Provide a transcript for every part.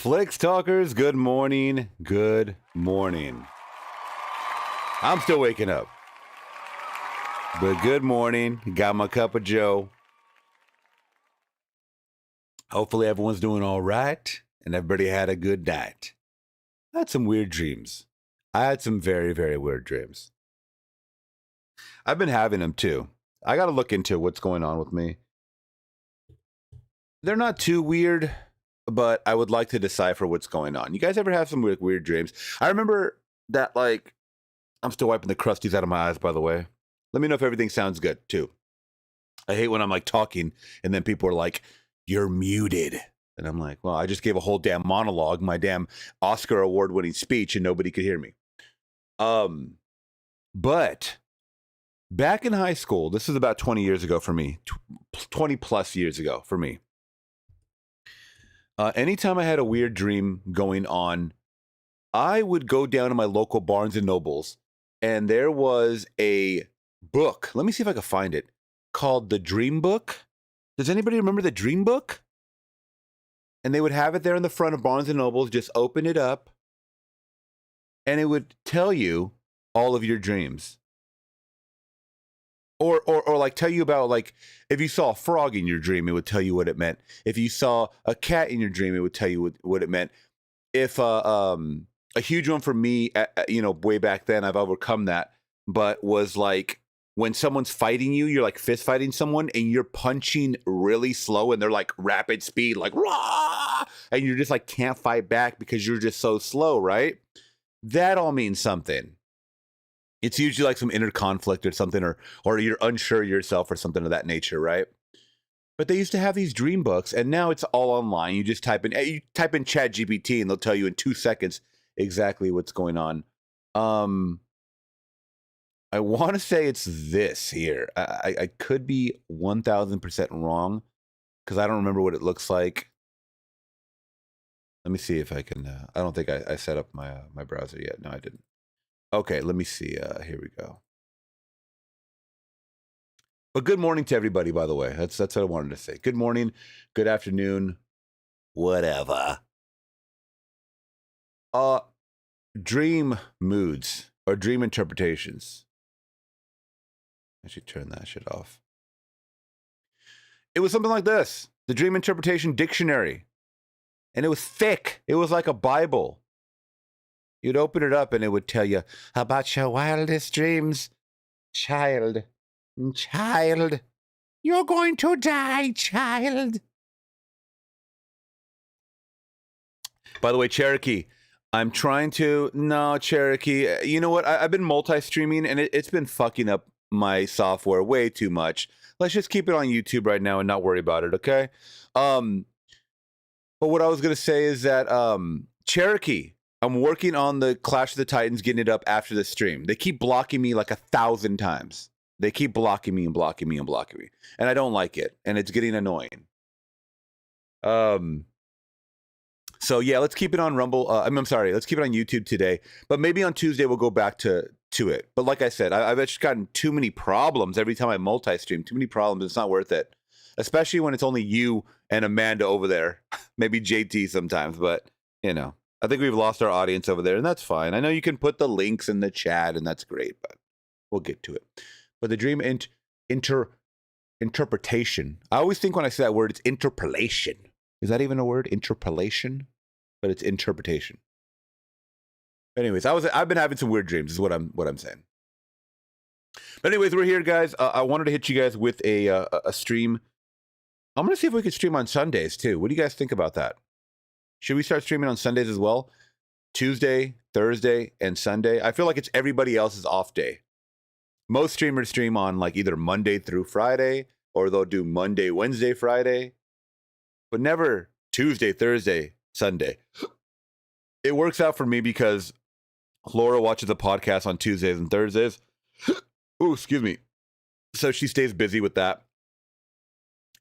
Flix Talkers, good morning. Good morning. I'm still waking up. But good morning. Got my cup of Joe. Hopefully everyone's doing all right and everybody had a good night. I had some weird dreams. I had some very, very weird dreams. I've been having them too. I got to look into what's going on with me. They're not too weird, but I would like to decipher what's going on. You guys ever have some weird dreams? I remember that, I'm still wiping the crusties out of my eyes, by the way. Let me know if everything sounds good, too. I hate when I'm, talking, and then people are like, you're muted. And I'm like, well, I just gave a whole damn monologue, my damn Oscar award-winning speech, and nobody could hear me. But back in high school, this is about 20 years ago for me, 20 plus years ago for me. Anytime I had a weird dream going on, I would go down to my local Barnes and Nobles, and there was a book. Let me see if I can find it, called The Dream Book. Does anybody remember The Dream Book? And they would have it there in the front of Barnes and Nobles. Just open it up, and it would tell you all of your dreams. Or tell you about, if you saw a frog in your dream, it would tell you what it meant. If you saw a cat in your dream, it would tell you what it meant. If a huge one for me, way back then, I've overcome that, but was when someone's fighting you, you're fist fighting someone and you're punching really slow and they're rapid speed, rah! And you're just can't fight back because you're just so slow, right? That all means something. It's usually some inner conflict or something, or you're unsure of yourself or something of that nature, right? But they used to have these dream books, and now it's all online. You just type in ChatGPT, and they'll tell you in 2 seconds exactly what's going on. I want to say it's this here. I could be 1,000% wrong because I don't remember what it looks like. Let me see if I can. I don't think I set up my browser yet. No, I didn't. Okay, let me see. Here we go. But good morning to everybody, by the way. That's what I wanted to say. Good morning, good afternoon, whatever. Dream moods or dream interpretations. I should turn that shit off. It was something like this. The Dream Interpretation Dictionary. And it was thick. It was like a Bible. You'd open it up and it would tell you about your wildest dreams. Child. You're going to die, child. By the way, Cherokee, I'm trying to... No, Cherokee. You know what? I've been multi-streaming and it's been fucking up my software way too much. Let's just keep it on YouTube right now and not worry about it, okay? But what I was going to say is that, Cherokee... I'm working on the Clash of the Titans, getting it up after the stream. They keep blocking me 1,000 times. They keep blocking me and blocking me and blocking me. And I don't like it. And it's getting annoying. So yeah, let's keep it on Rumble. I'm sorry, let's keep it on YouTube today. But maybe on Tuesday we'll go back to it. But like I said, I've just gotten too many problems every time I multi-stream. Too many problems. It's not worth it. Especially when it's only you and Amanda over there. Maybe JT sometimes, but I think we've lost our audience over there, and that's fine. I know you can put the links in the chat, and that's great, but we'll get to it. But the dream interpretation. I always think when I say that word, it's interpolation. Is that even a word? Interpolation? But it's interpretation. Anyways, I've been having some weird dreams, is what I'm saying. But anyways, we're here, guys. I wanted to hit you guys with a stream. I'm gonna see if we could stream on Sundays too. What do you guys think about that? Should we start streaming on Sundays as well? Tuesday, Thursday, and Sunday. I feel like it's everybody else's off day. Most streamers stream on either Monday through Friday, or they'll do Monday, Wednesday, Friday, but never Tuesday, Thursday, Sunday. It works out for me because Laura watches the podcast on Tuesdays and Thursdays. Oh, excuse me. So she stays busy with that.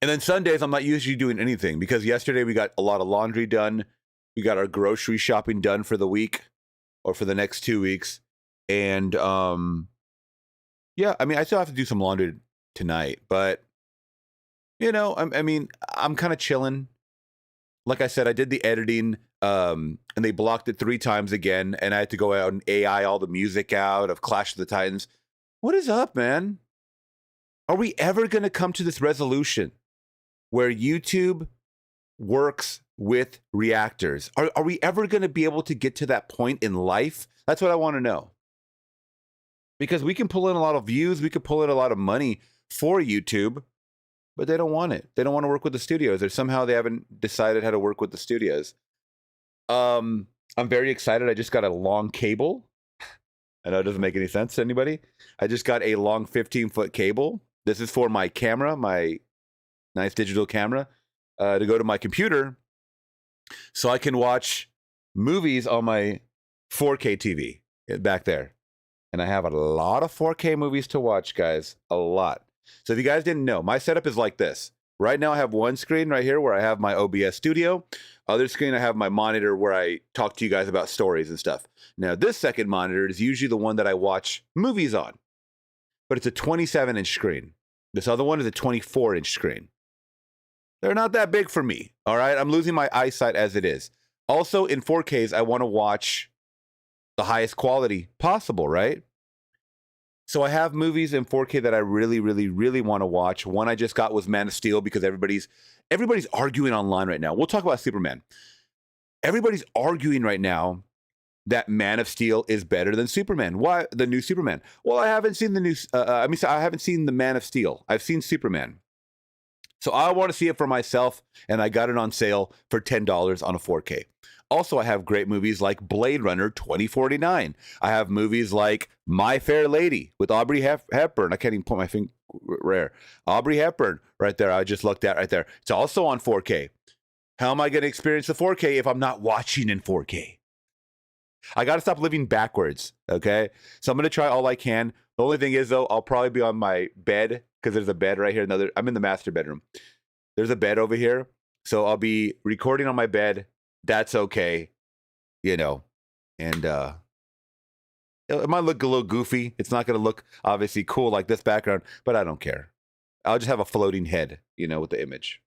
And then Sundays, I'm not usually doing anything because yesterday we got a lot of laundry done. We got our grocery shopping done for the week or for the next 2 weeks. And yeah, I mean, I still have to do some laundry tonight, but I'm kind of chilling. Like I said, I did the editing And they blocked it 3 times again, and I had to go out and AI all the music out of Clash of the Titans. What is up, man? Are we ever going to come to this resolution where YouTube works with reactors? Are we ever going to be able to get to that point in life? That's what I want to know. Because we can pull in a lot of views, we could pull in a lot of money for YouTube, but they don't want it. They don't want to work with the studios, or somehow they haven't decided how to work with the studios. I'm very excited. I just got a long cable. I know it doesn't make any sense to anybody. I just got a long 15-foot cable. This is for my camera, my nice digital camera, to go to my computer so I can watch movies on my 4K TV back there. And I have a lot of 4K movies to watch, guys. A lot. So if you guys didn't know, my setup is like this. Right now I have one screen right here where I have my OBS studio. Other screen I have my monitor where I talk to you guys about stories and stuff. Now this second monitor is usually the one that I watch movies on. But it's a 27-inch screen. This other one is a 24-inch screen. They're not that big for me, all right? I'm losing my eyesight as it is. Also, in 4Ks, I want to watch the highest quality possible, right? So I have movies in 4K that I really, really, really want to watch. One I just got was Man of Steel, because everybody's arguing online right now. We'll talk about Superman. Everybody's arguing right now that Man of Steel is better than Superman. Why? The new Superman. Well, I haven't seen the new. I haven't seen the Man of Steel. I've seen Superman. So I want to see it for myself, and I got it on sale for $10 on a 4K. Also, I have great movies like Blade Runner 2049. I have movies like My Fair Lady with Audrey Hepburn. I can't even put my finger rare. Audrey Hepburn right there. I just looked at right there. It's also on 4K. How am I going to experience the 4K if I'm not watching in 4K? I got to stop living backwards, okay? So I'm going to try all I can. The only thing is, though, I'll probably be on my bed, because there's a bed right here. I'm in the master bedroom. There's a bed over here. So I'll be recording on my bed. That's okay, you know. And it might look a little goofy. It's not going to look, obviously, cool like this background, but I don't care. I'll just have a floating head, you know, with the image.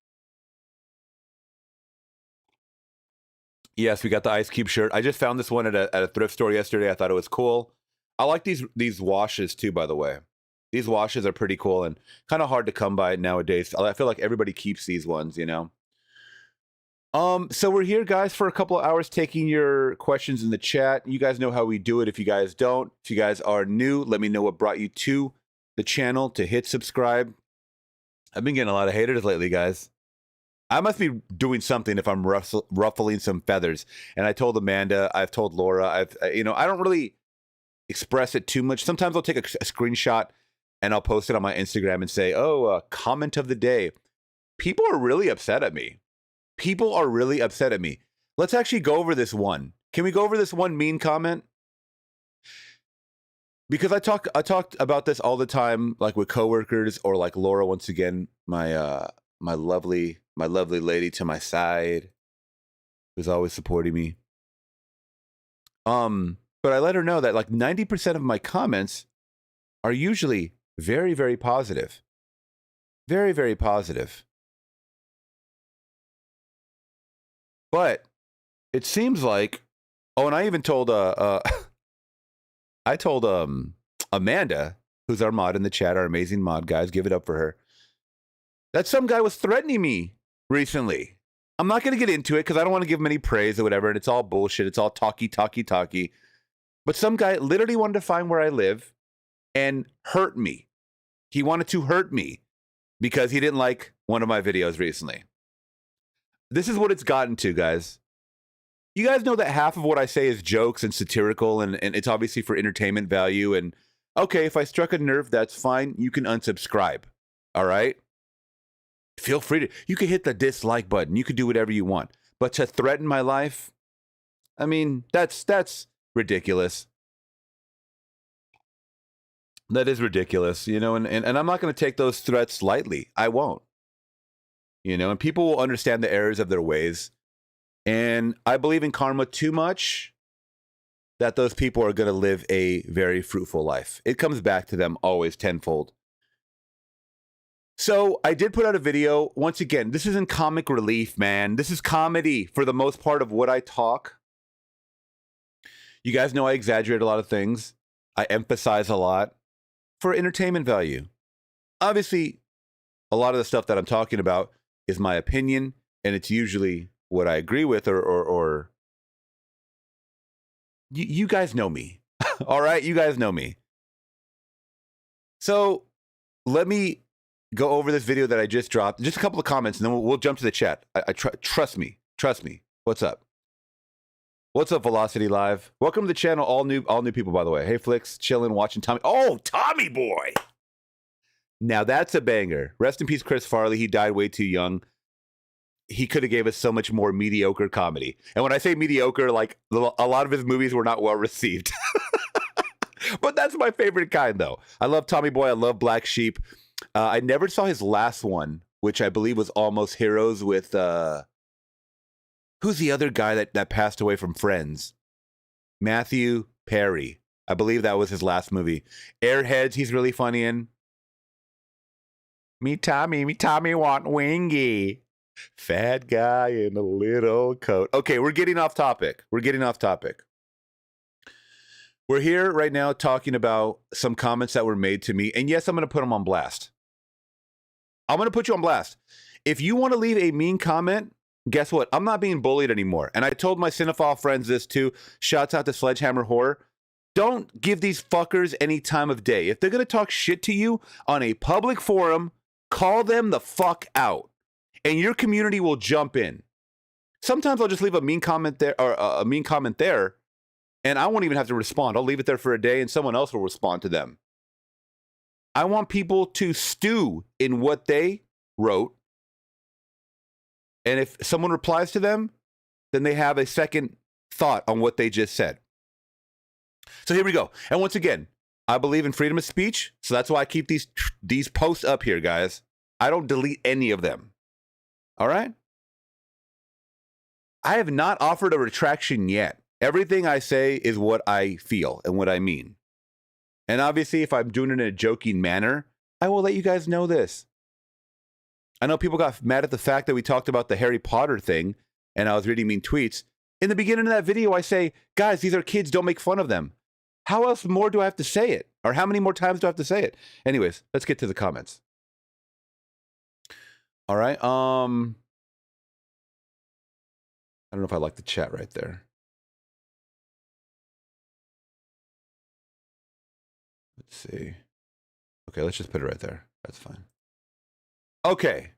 Yes, we got the Ice Cube shirt. I just found this one at a thrift store yesterday. I thought it was cool. I like these washes too, by the way. These washes are pretty cool and kind of hard to come by nowadays. I feel like everybody keeps these ones, you know. So we're here, guys, for a couple of hours taking your questions in the chat. You guys know how we do it. If you guys don't, if you guys are new, let me know what brought you to the channel to hit subscribe. I've been getting a lot of haters lately, guys. I must be doing something if I'm ruffling some feathers. And I told Amanda, I've told Laura, I don't really express it too much. Sometimes I'll take a screenshot and I'll post it on my Instagram and say, comment of the day. People are really upset at me. People are really upset at me. Let's actually go over this one. Can we go over this one mean comment? Because I talked about this all the time, like with coworkers, or like Laura, once again, my lovely lady to my side, who's always supporting me. But I let her know that like 90% of my comments are usually very, very positive. Very, very positive. But it seems like, and I even told I told Amanda, who's our mod in the chat, our amazing mod, guys, give it up for her, that some guy was threatening me recently. I'm not going to get into it because I don't want to give him any praise or whatever, and it's all bullshit. It's all talky. But some guy literally wanted to find where I live and hurt me. He wanted to hurt me because he didn't like one of my videos recently. This is what it's gotten to, guys. You guys know that half of what I say is jokes and satirical, and it's obviously for entertainment value. And okay, if I struck a nerve, that's fine. You can unsubscribe. All right? Feel free to. You can hit the dislike button. You can do whatever you want. But to threaten my life, I mean, that's ridiculous. That is ridiculous, you know, and I'm not going to take those threats lightly. I won't. You know, and people will understand the errors of their ways. And I believe in karma too much that those people are going to live a very fruitful life. It comes back to them always tenfold. So I did put out a video. Once again, this isn't comic relief, man. This is comedy for the most part of what I talk. You guys know I exaggerate a lot of things. I emphasize a lot for entertainment value. Obviously, a lot of the stuff that I'm talking about is my opinion, and it's usually what I agree with, or you guys know me. All right, you guys know me. So let me go over this video that I just dropped. Just a couple of comments, and then we'll jump to the chat. Trust me. What's up? What's up, Velocity Live? Welcome to the channel, all new people, by the way. Hey, Flicks, chilling, watching Tommy. Oh, Tommy boy! Now that's a banger. Rest in peace, Chris Farley. He died way too young. He could have gave us so much more mediocre comedy. And when I say mediocre, like a lot of his movies were not well received. But that's my favorite kind, though. I love Tommy Boy. I love Black Sheep. I never saw his last one, which I believe was Almost Heroes with who's the other guy that passed away from Friends? Matthew Perry. I believe that was his last movie. Airheads, he's really funny in. Me Tommy want wingy. Fat guy in a little coat. Okay, we're getting off topic. We're here right now talking about some comments that were made to me. And yes, I'm going to put them on blast. I'm going to put you on blast. If you want to leave a mean comment, guess what? I'm not being bullied anymore. And I told my cinephile friends this too. Shouts out to Sledgehammer Horror. Don't give these fuckers any time of day. If they're going to talk shit to you on a public forum, call them the fuck out. And your community will jump in. Sometimes I'll just leave a mean comment there, and I won't even have to respond. I'll leave it there for a day, and someone else will respond to them. I want people to stew in what they wrote. And if someone replies to them, then they have a second thought on what they just said. So here we go. And once again, I believe in freedom of speech, so that's why I keep these posts up here, guys. I don't delete any of them. All right? I have not offered a retraction yet. Everything I say is what I feel and what I mean. And obviously, if I'm doing it in a joking manner, I will let you guys know this. I know people got mad at the fact that we talked about the Harry Potter thing, and I was reading mean tweets. In the beginning of that video, I say, guys, these are kids, don't make fun of them. How else more do I have to say it? Or how many more times do I have to say it? Anyways, let's get to the comments. All right. I don't know if I like the chat right there. Let's see. Okay, let's just put it right there. That's fine. Okay.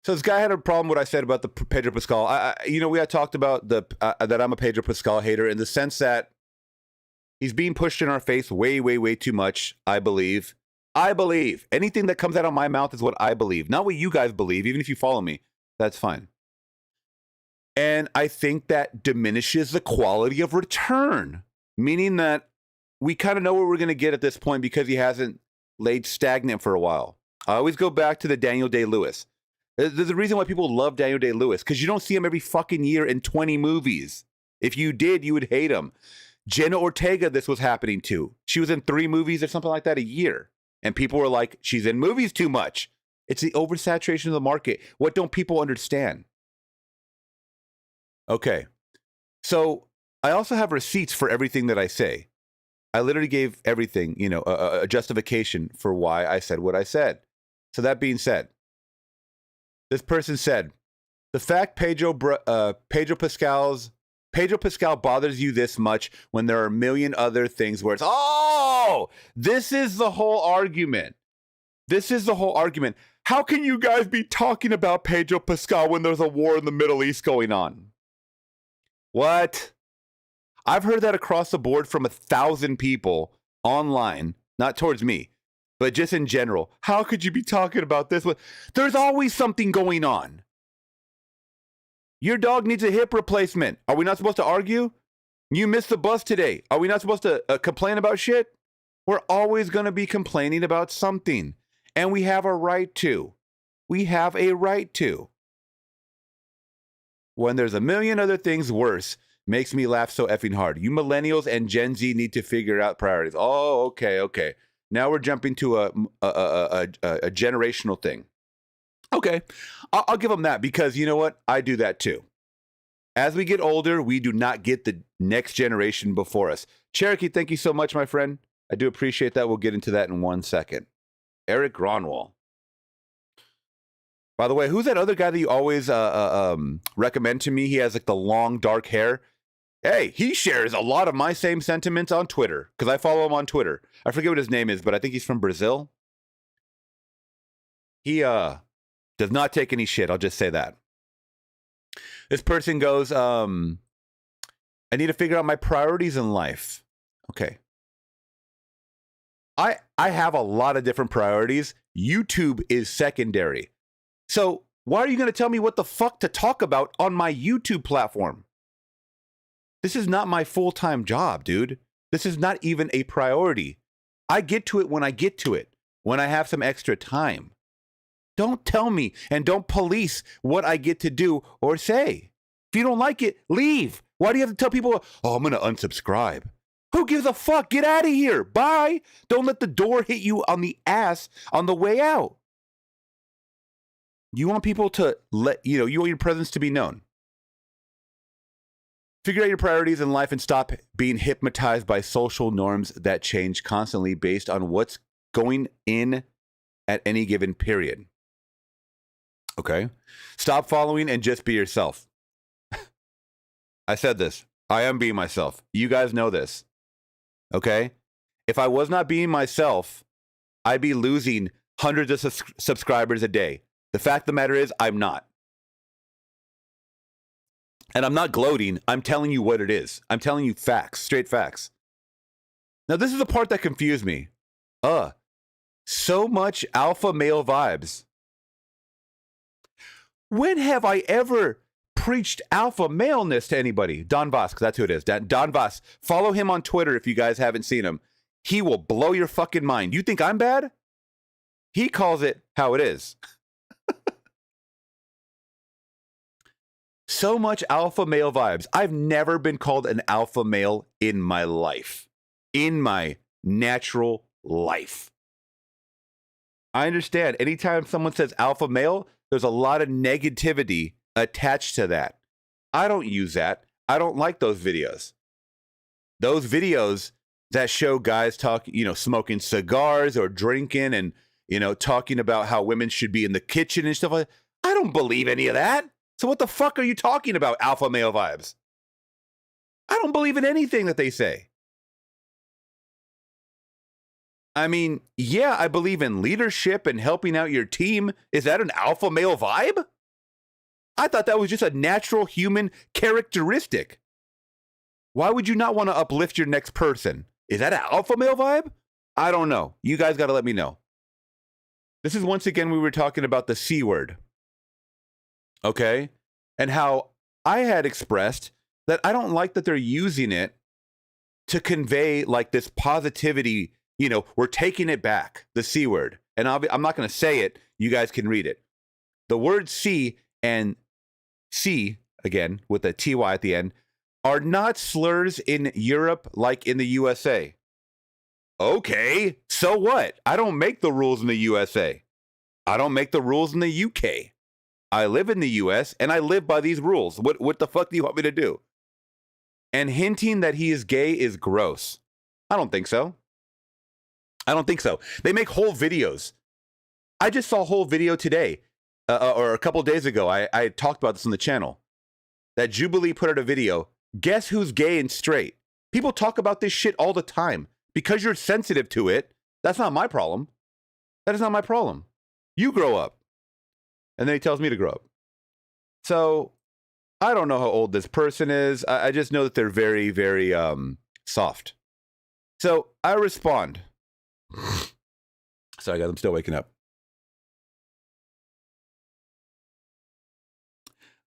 So this guy had a problem with what I said about the Pedro Pascal. We had talked about that I'm a Pedro Pascal hater in the sense that he's being pushed in our face way, way, way too much, I believe. Anything that comes out of my mouth is what I believe, not what you guys believe. Even if you follow me, that's fine. And I think that diminishes the quality of return, meaning that we kind of know what we're going to get at this point because he hasn't laid stagnant for a while. I always go back to the Daniel Day-Lewis. There's a reason why people love Daniel Day-Lewis, because you don't see him every fucking year in 20 movies. If you did, you would hate him. Jenna Ortega, this was happening to. She was in 3 movies or something like that a year. And people were like, she's in movies too much. It's the oversaturation of the market. What don't people understand? Okay. So I also have receipts for everything that I say. I literally gave everything, a justification for why I said what I said. So that being said, this person said, the fact Pedro Pascal bothers you this much when there are a million other things where it's, this is the whole argument. How can you guys be talking about Pedro Pascal when there's a war in the Middle East going on? What? I've heard that across the board from 1,000 people online, not towards me, but just in general. How could you be talking about this? There's always something going on. Your dog needs a hip replacement. Are we not supposed to argue? You missed the bus today. Are we not supposed to complain about shit? We're always going to be complaining about something. And we have a right to. When there's a million other things worse, makes me laugh so effing hard. You millennials and Gen Z need to figure out priorities. Oh, okay. Now we're jumping to a generational thing. Okay, I'll give them that because you know what? I do that too. As we get older, we do not get the next generation before us. Cherokee, thank you so much, my friend. I do appreciate that. We'll get into that in 1 second. Eric Gronwall. By the way, who's that other guy that you always recommend to me? He has like the long, dark hair. Hey, he shares a lot of my same sentiments on Twitter because I follow him on Twitter. I forget what his name is, but I think he's from Brazil. He does not take any shit. I'll just say that. This person goes, I need to figure out my priorities in life. Okay. I have a lot of different priorities. YouTube is secondary. So why are you going to tell me what the fuck to talk about on my YouTube platform? This is not my full-time job, dude. This is not even a priority. I get to it when I get to it, when I have some extra time. Don't tell me and don't police what I get to do or say. If you don't like it, leave. Why do you have to tell people, oh, I'm going to unsubscribe? Who gives a fuck? Get out of here. Bye. Don't let the door hit you on the ass on the way out. You want people to you want your presence to be known. Figure out your priorities in life and stop being hypnotized by social norms that change constantly based on what's going in at any given period. Okay? Stop following and just be yourself. I said this. I am being myself. You guys know this. Okay? If I was not being myself, I'd be losing hundreds of subscribers a day. The fact of the matter is, I'm not. And I'm not gloating. I'm telling you what it is. I'm telling you facts, straight facts. Now, this is the part that confused me. So much alpha male vibes. When have I ever preached alpha maleness to anybody? Don Voss, that's who it is. Don Voss. Follow him on Twitter if you guys haven't seen him. He will blow your fucking mind. You think I'm bad? He calls it how it is. So much alpha male vibes. I've never been called an alpha male in my life. In my natural life. I understand. Anytime someone says alpha male, there's a lot of negativity attached to that. I don't use that. I don't like those videos. Those videos that show guys smoking cigars or drinking and, talking about how women should be in the kitchen and stuff like that. I don't believe any of that. So what the fuck are you talking about, alpha male vibes? I don't believe in anything that they say. I mean, yeah, I believe in leadership and helping out your team. Is that an alpha male vibe? I thought that was just a natural human characteristic. Why would you not want to uplift your next person? Is that an alpha male vibe? I don't know. You guys got to let me know. This is once again, we were talking about the C word. Okay? And how I had expressed that I don't like that they're using it to convey like this positivity, we're taking it back, the C word. And I'm not going to say it. You guys can read it. The word C and C, again, with a TY at the end, are not slurs in Europe like in the USA. Okay, so what? I don't make the rules in the USA. I don't make the rules in the UK. I live in the US and I live by these rules. What the fuck do you want me to do? And hinting that he is gay is gross. I don't think so. I don't think so. They make whole videos. I just saw a whole video today, or a couple of days ago. I talked about this on the channel. That Jubilee put out a video. Guess who's gay and straight? People talk about this shit all the time. Because you're sensitive to it, that's not my problem. That is not my problem. You grow up. And then he tells me to grow up. So I don't know how old this person is. I just know that they're very, very soft. So I respond. Sorry, guys, I'm still waking up.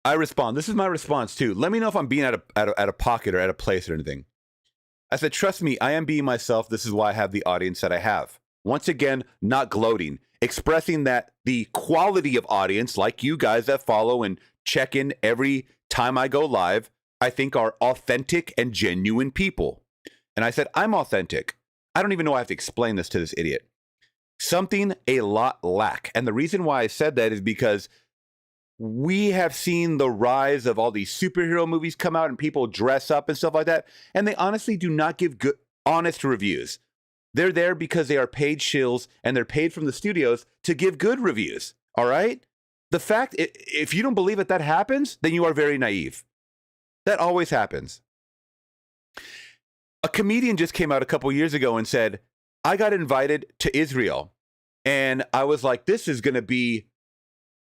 I respond. This is my response too. Let me know if I'm being out of pocket or out of place or anything. I said, trust me, I am being myself. This is why I have the audience that I have. Once again, not gloating. Expressing that the quality of audience, like you guys that follow and check in every time I go live, I think are authentic and genuine people. And I said, I'm authentic. I don't even know I have to explain this to this idiot. Something a lot lack. And the reason why I said that is because we have seen the rise of all these superhero movies come out and people dress up and stuff like that. And they honestly do not give good, honest reviews. They're there because they are paid shills and they're paid from the studios to give good reviews. All right? The fact, if you don't believe that happens, then you are very naive. That always happens. A comedian just came out a couple years ago and said, I got invited to Israel. And I was like, this is going to be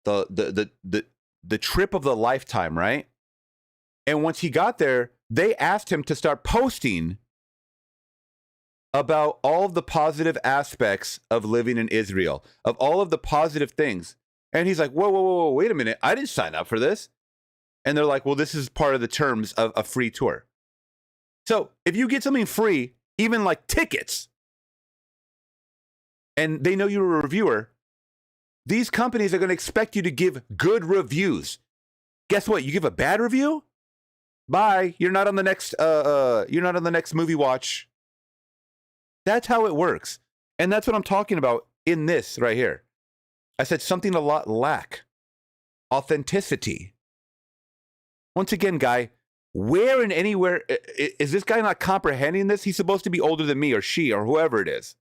the trip of the lifetime, right? And once he got there, they asked him to start posting about all of the positive aspects of living in Israel, of all of the positive things. And he's like, whoa, wait a minute. I didn't sign up for this. And they're like, well, this is part of the terms of a free tour. So if you get something free, even like tickets, and they know you're a reviewer, these companies are going to expect you to give good reviews. Guess what? You give a bad review? Bye. You're not on the next movie watch. That's how it works. And that's what I'm talking about in this right here. I said something a lot lack. Authenticity. Once again, guy, where and anywhere is this guy not comprehending this? He's supposed to be older than me or she or whoever it is.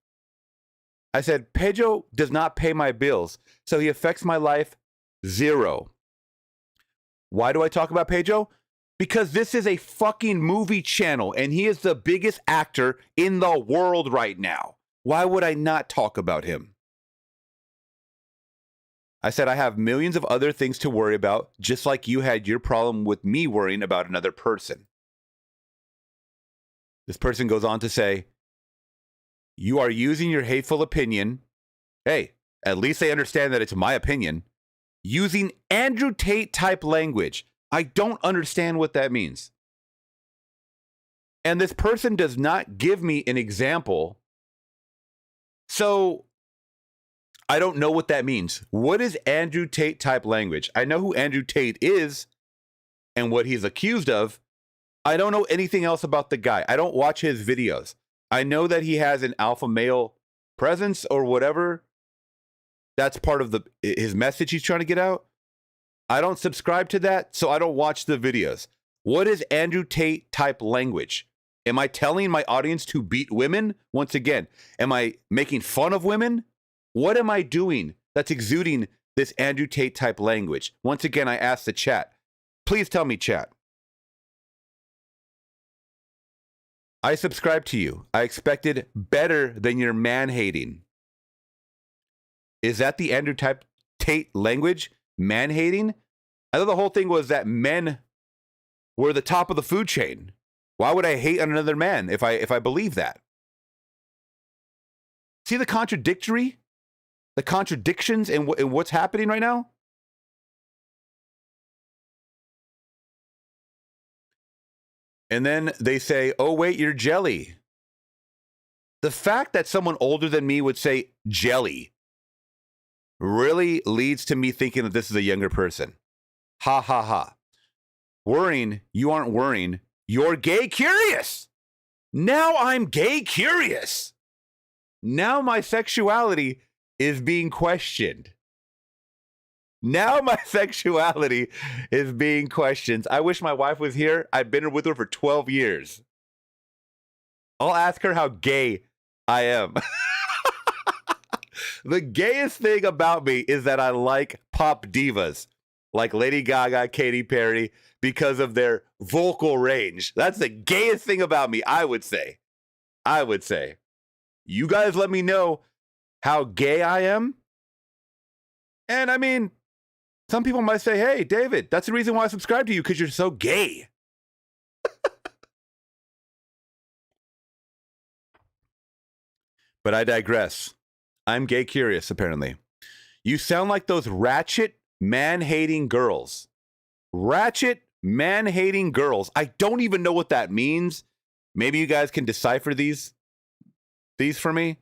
I said, Pedro does not pay my bills, so he affects my life zero. Why do I talk about Pedro? Because this is a fucking movie channel, and he is the biggest actor in the world right now. Why would I not talk about him? I said, I have millions of other things to worry about, just like you had your problem with me worrying about another person. This person goes on to say, you are using your hateful opinion. Hey, at least they understand that it's my opinion. Using Andrew Tate type language. I don't understand what that means. And this person does not give me an example. So I don't know what that means. What is Andrew Tate type language? I know who Andrew Tate is and what he's accused of. I don't know anything else about the guy. I don't watch his videos. I know that he has an alpha male presence or whatever. That's part of his message he's trying to get out. I don't subscribe to that, so I don't watch the videos. What is Andrew Tate type language? Am I telling my audience to beat women? Once again, am I making fun of women? What am I doing that's exuding this Andrew Tate type language? Once again, I ask the chat. Please tell me, chat. I subscribe to you. I expected better than your man-hating. Is that the Andrew Tate language? Man-hating? I thought the whole thing was that men were the top of the food chain. Why would I hate on another man if I believe that? See the contradictions in what's happening right now? And then they say, oh, wait, you're jelly. The fact that someone older than me would say jelly really leads to me thinking that this is a younger person. Ha, ha, ha. Worrying, you aren't worrying. You're gay curious. Now I'm gay curious. Now my sexuality is being questioned. Now my sexuality is being questioned. I wish my wife was here. I've been with her for 12 years. I'll ask her how gay I am. The gayest thing about me is that I like pop divas like Lady Gaga, Katy Perry, because of their vocal range. That's the gayest thing about me, I would say. You guys let me know how gay I am. And I mean, some people might say, hey, David, that's the reason why I subscribe to you, because you're so gay. But I digress. I'm gay curious, apparently. You sound like those ratchet, man-hating girls. Ratchet, man-hating girls. I don't even know what that means. Maybe you guys can decipher these for me.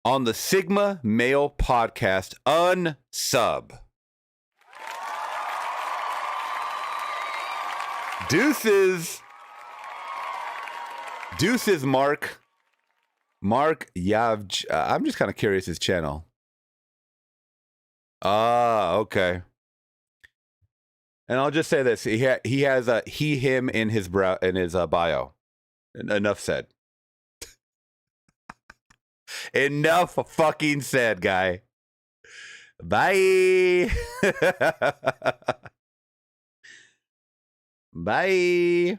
On the Sigma Male Podcast, unsub. Deuces, Mark. Mark Yavj. I'm just kind of curious his channel. Ah, okay. And I'll just say this: he has a him in his bio. Enough said. Enough fucking said, guy. Bye. Bye.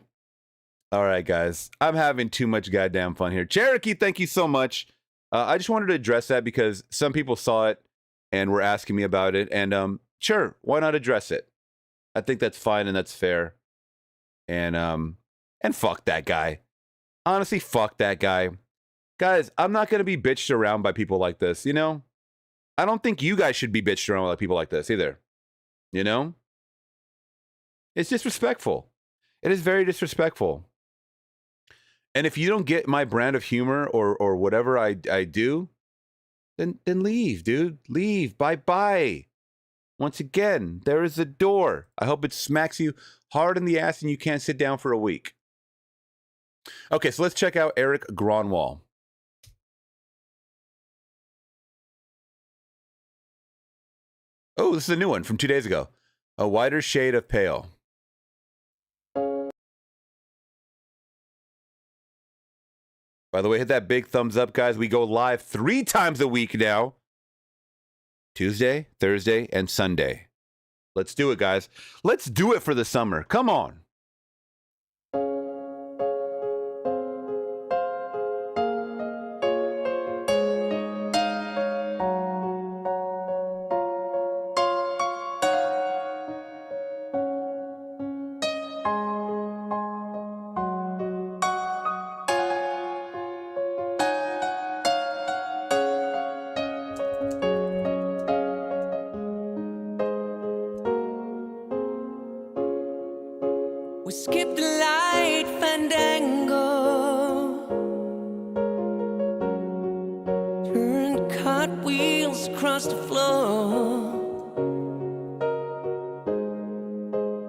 All right, guys. I'm having too much goddamn fun here. Cherokee, thank you so much. I just wanted to address that because some people saw it and were asking me about it. And sure, why not address it? I think that's fine and that's fair. And fuck that guy. Honestly, fuck that guy. Guys, I'm not going to be bitched around by people like this, you know? I don't think you guys should be bitched around by people like this either. You know? It's disrespectful. It is very disrespectful. And if you don't get my brand of humor or whatever I do, then leave, dude. Leave. Bye-bye. Once again, there is a door. I hope it smacks you hard in the ass and you can't sit down for a week. Okay, so let's check out Eric Gronwall. Oh, this is a new one from 2 days ago. A Wider Shade of Pale. By the way, hit that big thumbs up, guys. We go live 3 times a week now. Tuesday, Thursday, and Sunday. Let's do it, guys. Let's do it for the summer. Come on. We skip the light fandango, turn cartwheels across the floor.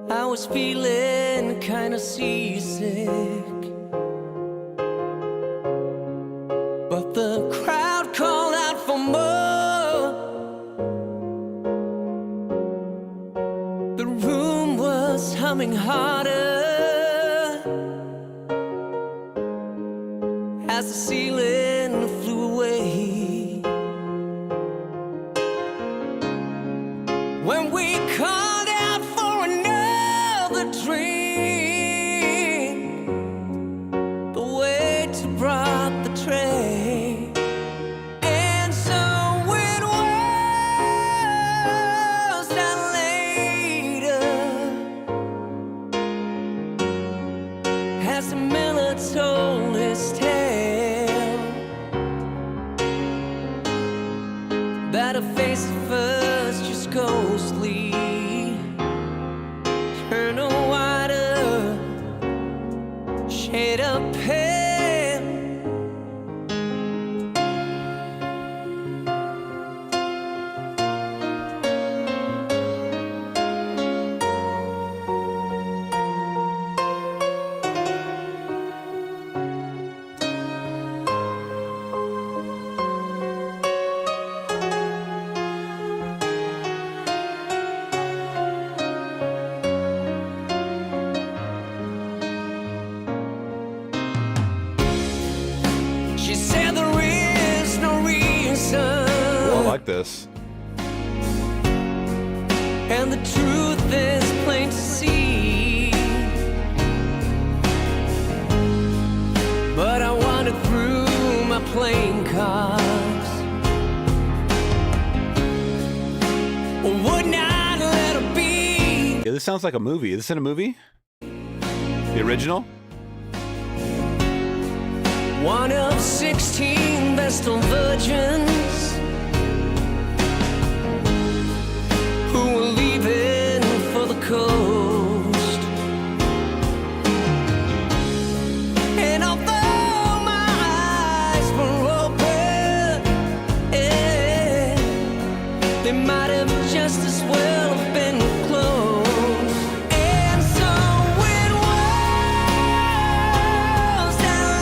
I was feeling kinda seasick, but the crowd called out for more. The room was humming harder as the ceiling flew away. When we called out for another drink, the waiter brought the tray. And so it was that later, as the miller told his tale, that a face at first just ghostly turned a wider shade of pale. She said there is no reason, Oh, I like this. and the truth is plain to see. But I wandered through my playing cards, would not let her be. Yeah, this sounds like a movie. Is this in a movie? The original? One of 16 Vestal virgins who were leaving for the coast. And although my eyes were open, they might have just as well have been closed. And so it was that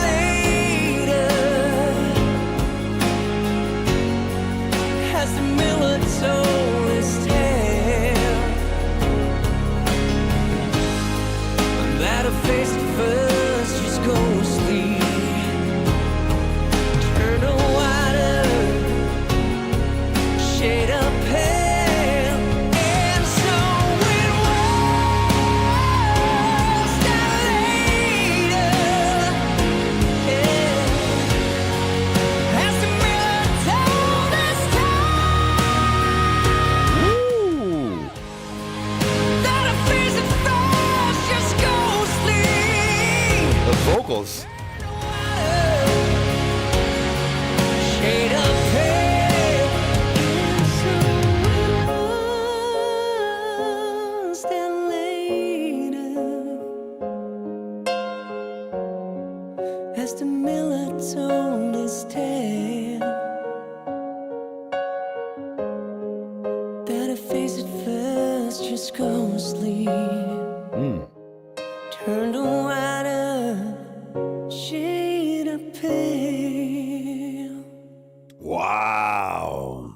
Wow.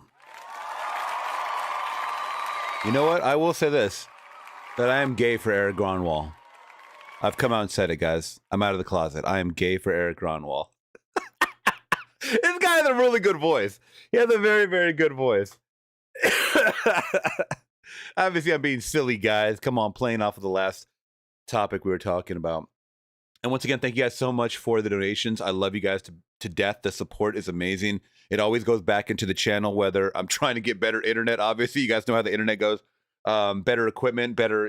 You know what? I will say this, that I am gay for Eric Gronwall. I've come out and said it, guys. I'm out of the closet. I am gay for Eric Gronwall. This guy has a really good voice. He has a very, very good voice. Obviously, I'm being silly, guys. Come on, playing off of the last topic we were talking about. And once again, thank you guys so much for the donations. I love you guys to death. The support is amazing. It always goes back into the channel, whether I'm trying to get better internet. Obviously, you guys know how the internet goes. Better equipment, better,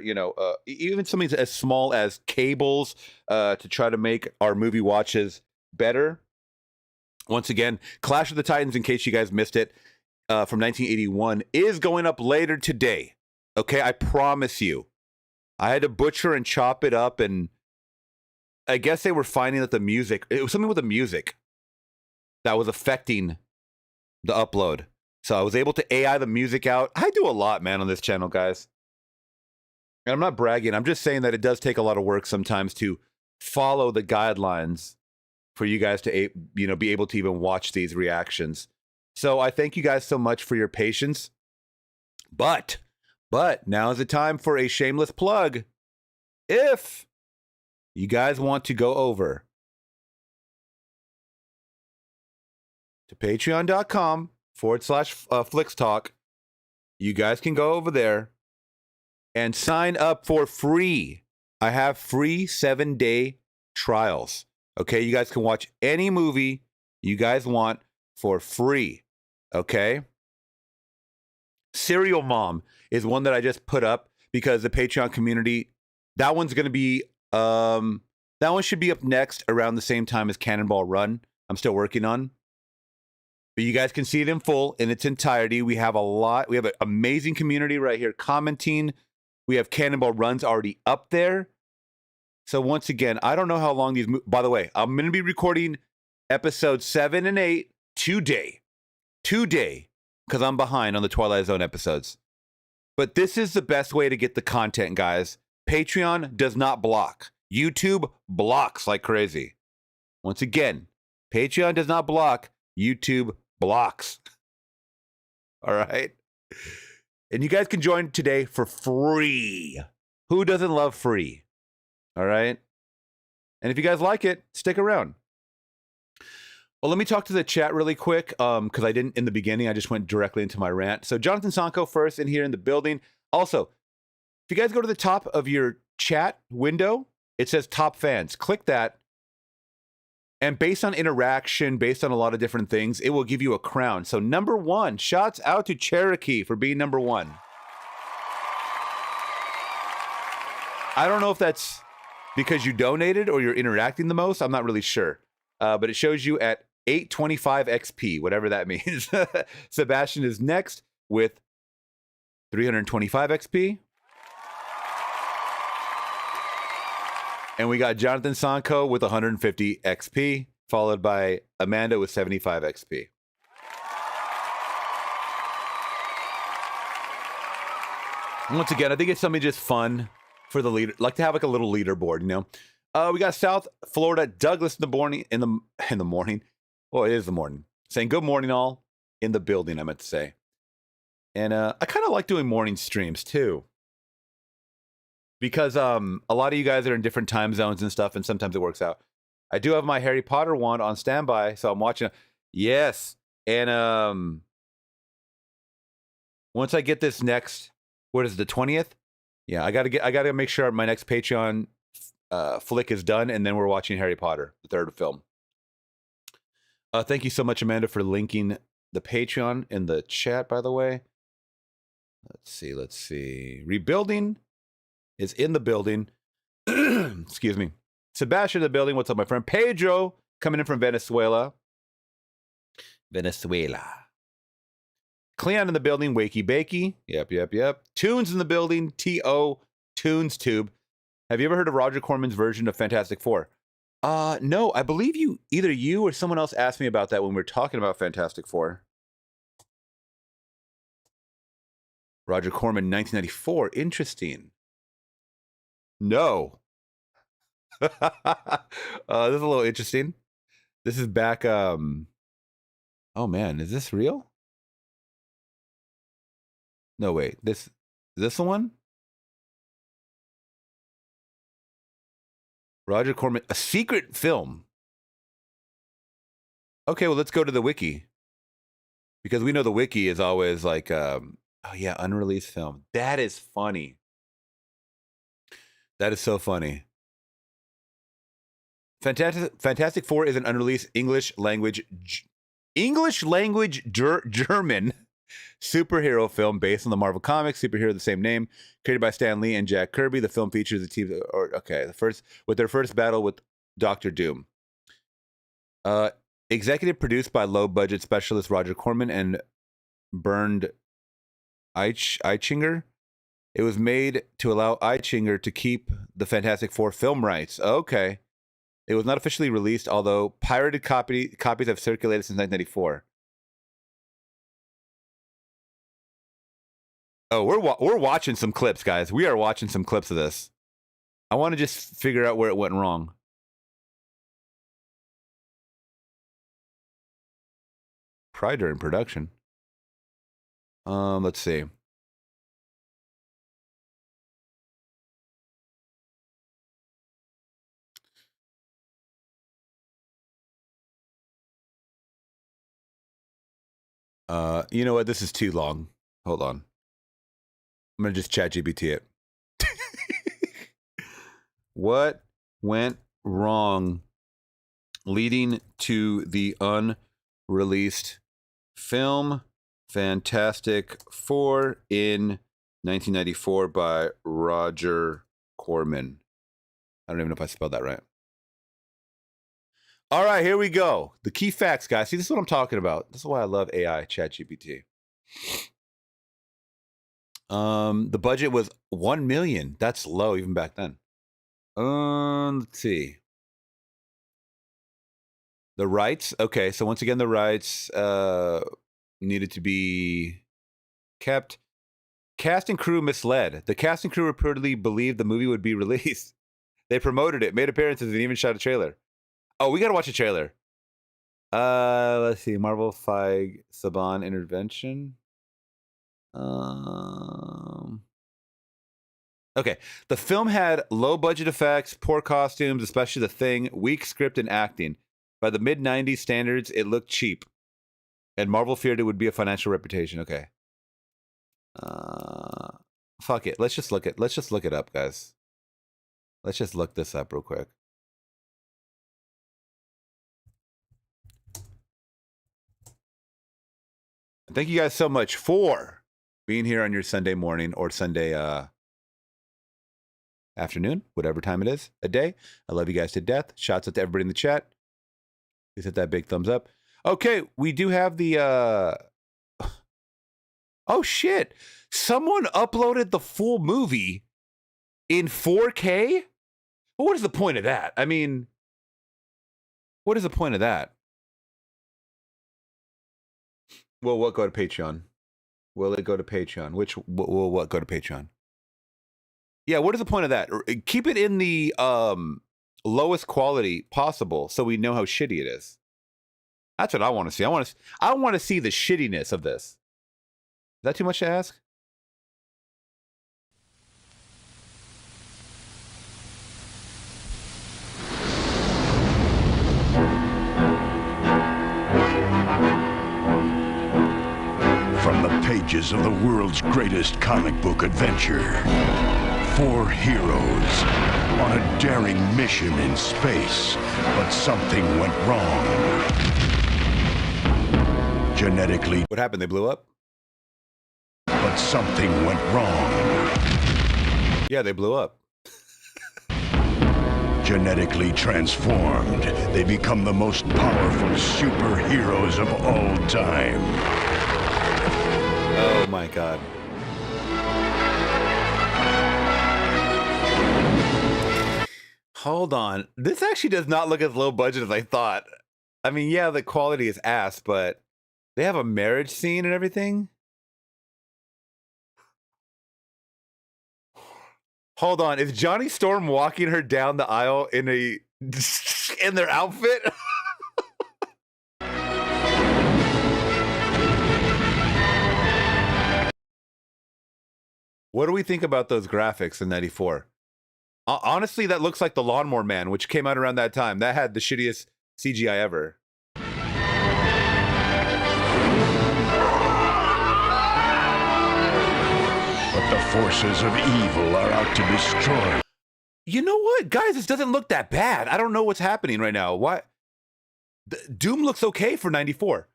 even something as small as cables to try to make our movie watches better. Once again, Clash of the Titans, in case you guys missed it, from 1981, is going up later today. Okay, I promise you. I had to butcher and chop it up, and I guess they were finding that it was something with the music that was affecting the upload. So I was able to AI the music out. I do a lot, man, on this channel, guys. And I'm not bragging. I'm just saying that it does take a lot of work sometimes to follow the guidelines for you guys to, be able to even watch these reactions. So I thank you guys so much for your patience. But now is the time for a shameless plug. If you guys want to go over to patreon.com/FlixTalk, you guys can go over there and sign up for free. I have free 7-day trials. Okay, you guys can watch any movie you guys want for free. Okay? Serial Mom is one that I just put up because the Patreon community, that one's going to be, that one should be up next around the same time as Cannonball Run. I'm still working on. But you guys can see it in full, in its entirety. We have an amazing community right here commenting. We have Cannonball Runs already up there. So once again, I don't know how long these, by the way, I'm going to be recording episodes 7 and 8 today, because I'm behind on the Twilight Zone episodes. But this is the best way to get the content, guys. Patreon does not block. YouTube blocks like crazy. Once again, Patreon does not block. YouTube blocks. All right? And you guys can join today for free. Who doesn't love free? All right? And if you guys like it, stick around. Well, let me talk to the chat really quick, because I didn't in the beginning. I just went directly into my rant. So Jonathan Sanko first in here in the building. Also, if you guys go to the top of your chat window, it says top fans. Click that. And based on interaction, based on a lot of different things, it will give you a crown. So number 1, shouts out to Cherokee for being number 1. I don't know if that's because you donated or you're interacting the most. I'm not really sure. But it shows you at 825 XP, whatever that means. Sebastian is next with 325 XP. And we got Jonathan Sanko with 150 XP, followed by Amanda with 75 XP. Once again, I think it's something just fun for the leader, like to have like a little leaderboard, you know. We got South Florida Douglas in the morning. Well, it is the morning. Saying good morning, all in the building. I meant to say, and I kind of like doing morning streams too, because a lot of you guys are in different time zones and stuff, and sometimes it works out. I do have my Harry Potter wand on standby, so I'm watching. Yes, and once I get this next, what is it, the 20th? Yeah, I gotta make sure my next Patreon flick is done, and then we're watching Harry Potter, the third film. Thank you so much, Amanda, for linking the Patreon in the chat, by the way. Let's see. Rebuilding is in the building. Excuse me. Sebastian in the building. What's up, my friend? Pedro coming in from Venezuela. Cleon in the building. Wakey Bakey. Yep. Tunes in the building. T.O. Tunes Tube. Have you ever heard of Roger Corman's version of Fantastic Four? No, I believe either you or someone else asked me about that when we were talking about Fantastic Four. Roger Corman, 1994. Interesting. No. This is a little interesting. This is back, Oh man, is this real? No, wait. Is this the one? Roger Corman, a secret film. Okay, well, let's go to the wiki. Because we know the wiki is always like, oh yeah, unreleased film. That is funny. That is so funny. Fantastic Four is an unreleased English language German superhero film based on the Marvel Comics superhero of the same name, created by Stan Lee and Jack Kirby. The film features a team, their first battle with Doctor Doom. Executive produced by low-budget specialist Roger Corman and Bernd Eichinger. It was made to allow Eichinger to keep the Fantastic Four film rights. Okay. It was not officially released, although pirated copies have circulated since 1994. Oh, we're watching some clips, guys. We are watching some clips of this. I want to just figure out where it went wrong. Probably during production. Let's see. You know what? This is too long. Hold on. I'm gonna just ChatGPT it. What went wrong leading to the unreleased film Fantastic Four in 1994 by Roger Corman? I don't even know if I spelled that right. All right, here we go. The key facts, guys. See, this is what I'm talking about. This is why I love AI, ChatGPT. The budget was $1 million. That's low even back then. Let's see. The rights. Okay, so once again, the rights needed to be kept. Cast and crew misled. The cast and crew reportedly believed the movie would be released. They promoted it, made appearances, and even shot a trailer. Oh, we gotta watch a trailer. Let's see. Marvel Feig Saban intervention. Okay. The film had low budget effects, poor costumes, especially The Thing, weak script and acting. By the mid 90s standards, it looked cheap. And Marvel feared it would be a financial reputation. Okay. Fuck it. Let's just look it up, guys. Let's just look this up real quick. Thank you guys so much for being here on your Sunday morning or Sunday afternoon, whatever time it is, a day. I love you guys to death. Shouts out to everybody in the chat. Please hit that big thumbs up. Okay, we do have the oh shit. Someone uploaded the full movie in 4K? Well, what is the point of that? I mean, what is the point of that? Well, what go to Patreon? Will it go to Patreon? Which will what go to Patreon? Yeah, what is the point of that? Keep it in the lowest quality possible so we know how shitty it is. That's what I want to see. I want to see the shittiness of this. Is that too much to ask? From the pages of the world's greatest comic book adventure, 4 heroes on a daring mission in space, but something went wrong. Genetically, What happened? They blew up? but something went wrong. Yeah, they blew up. Genetically transformed, they become the most powerful superheroes of all time. Oh my god. Hold on. This actually does not look as low budget as I thought. I mean, yeah, the quality is ass, but they have a marriage scene and everything. Hold on. Is Johnny Storm walking her down the aisle in in their outfit? What do we think about those graphics in 94? Honestly, that looks like the Lawnmower Man, which came out around that time. That had the shittiest CGI ever. But the forces of evil are out to destroy. You know what, guys? This doesn't look that bad. I don't know what's happening right now. Why? Doom looks okay for 94.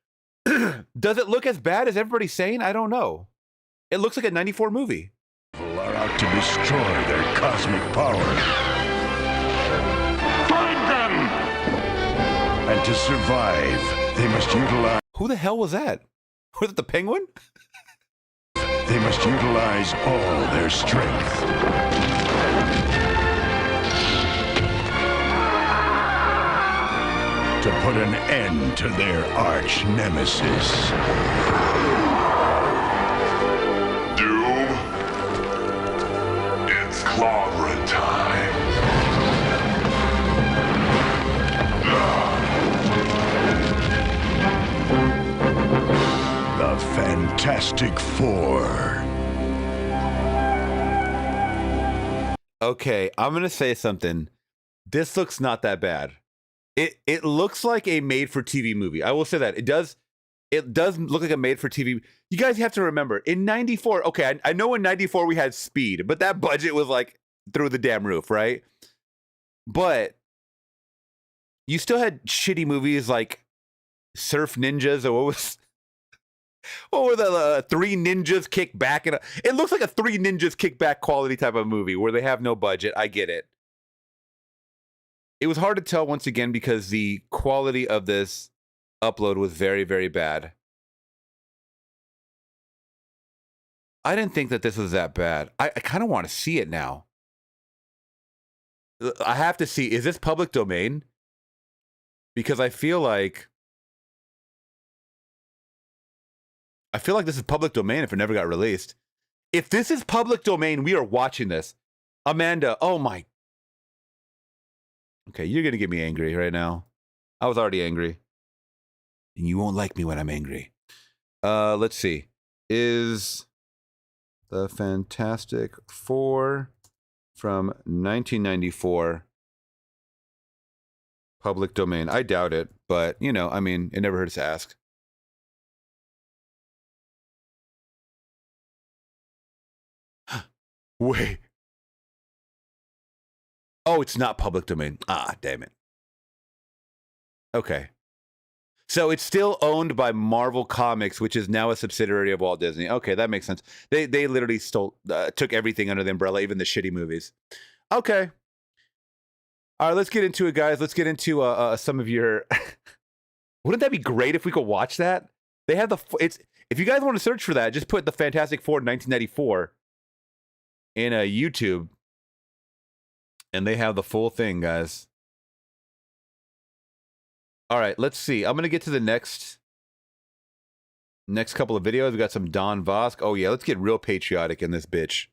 Does it look as bad as everybody's saying? I don't know. It looks like a 94 movie. Evil are out to destroy their cosmic power. Find them! And to survive, they must utilize... Who the hell was that? Was it the Penguin? They must utilize all their strength. To put an end to their arch nemesis. Doom, it's clobbering time. The Fantastic Four. Okay, I'm gonna say something. This looks not that bad. It looks like a made-for-TV movie. I will say that. It does look like a made-for-TV. You guys have to remember, in 94, okay, I know in 94 we had Speed, but that budget was like through the damn roof, right? But you still had shitty movies like Surf Ninjas, or what were the Three Ninjas Kick Back? It looks like a Three Ninjas Kick Back quality type of movie where they have no budget. I get it. It was hard to tell once again because the quality of this upload was very, very bad. I didn't think that this was that bad. I kind of want to see it now. I have to see, is this public domain? Because I feel like this is public domain if it never got released. If this is public domain, we are watching this. Amanda, oh my. Okay, you're going to get me angry right now. I was already angry. And you won't like me when I'm angry. Let's see. Is the Fantastic Four from 1994 public domain? I doubt it, but, you know, I mean, it never hurts to ask. Wait. Oh, it's not public domain. Ah, damn it. Okay. So it's still owned by Marvel Comics, which is now a subsidiary of Walt Disney. Okay, that makes sense. They literally took everything under the umbrella, even the shitty movies. Okay. All right, let's get into it, guys. Let's get into some of your... Wouldn't that be great if we could watch that? They have if you guys want to search for that, just put the Fantastic Four 1994 in YouTube. And they have the full thing, guys. All right, let's see. I'm going to get to the next couple of videos. We got some Don Vosk. Oh, yeah, let's get real patriotic in this bitch.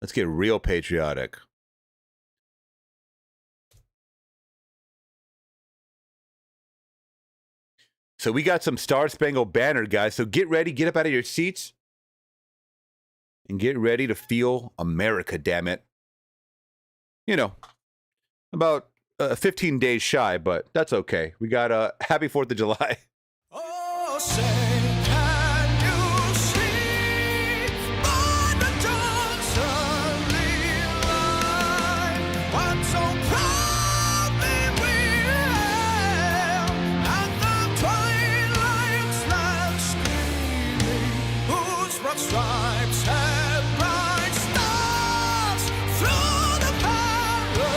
Let's get real patriotic. So we got some Star Spangled Banner, guys. So get ready. Get up out of your seats. And get ready to feel America, damn it. You know, about 15 days shy, but that's okay. We got a happy 4th of July. Oh, say, can you see by the dawn's early light what so proudly we hailed at the twilight's last gleaming, whose broad stripes had bright stars through the perilous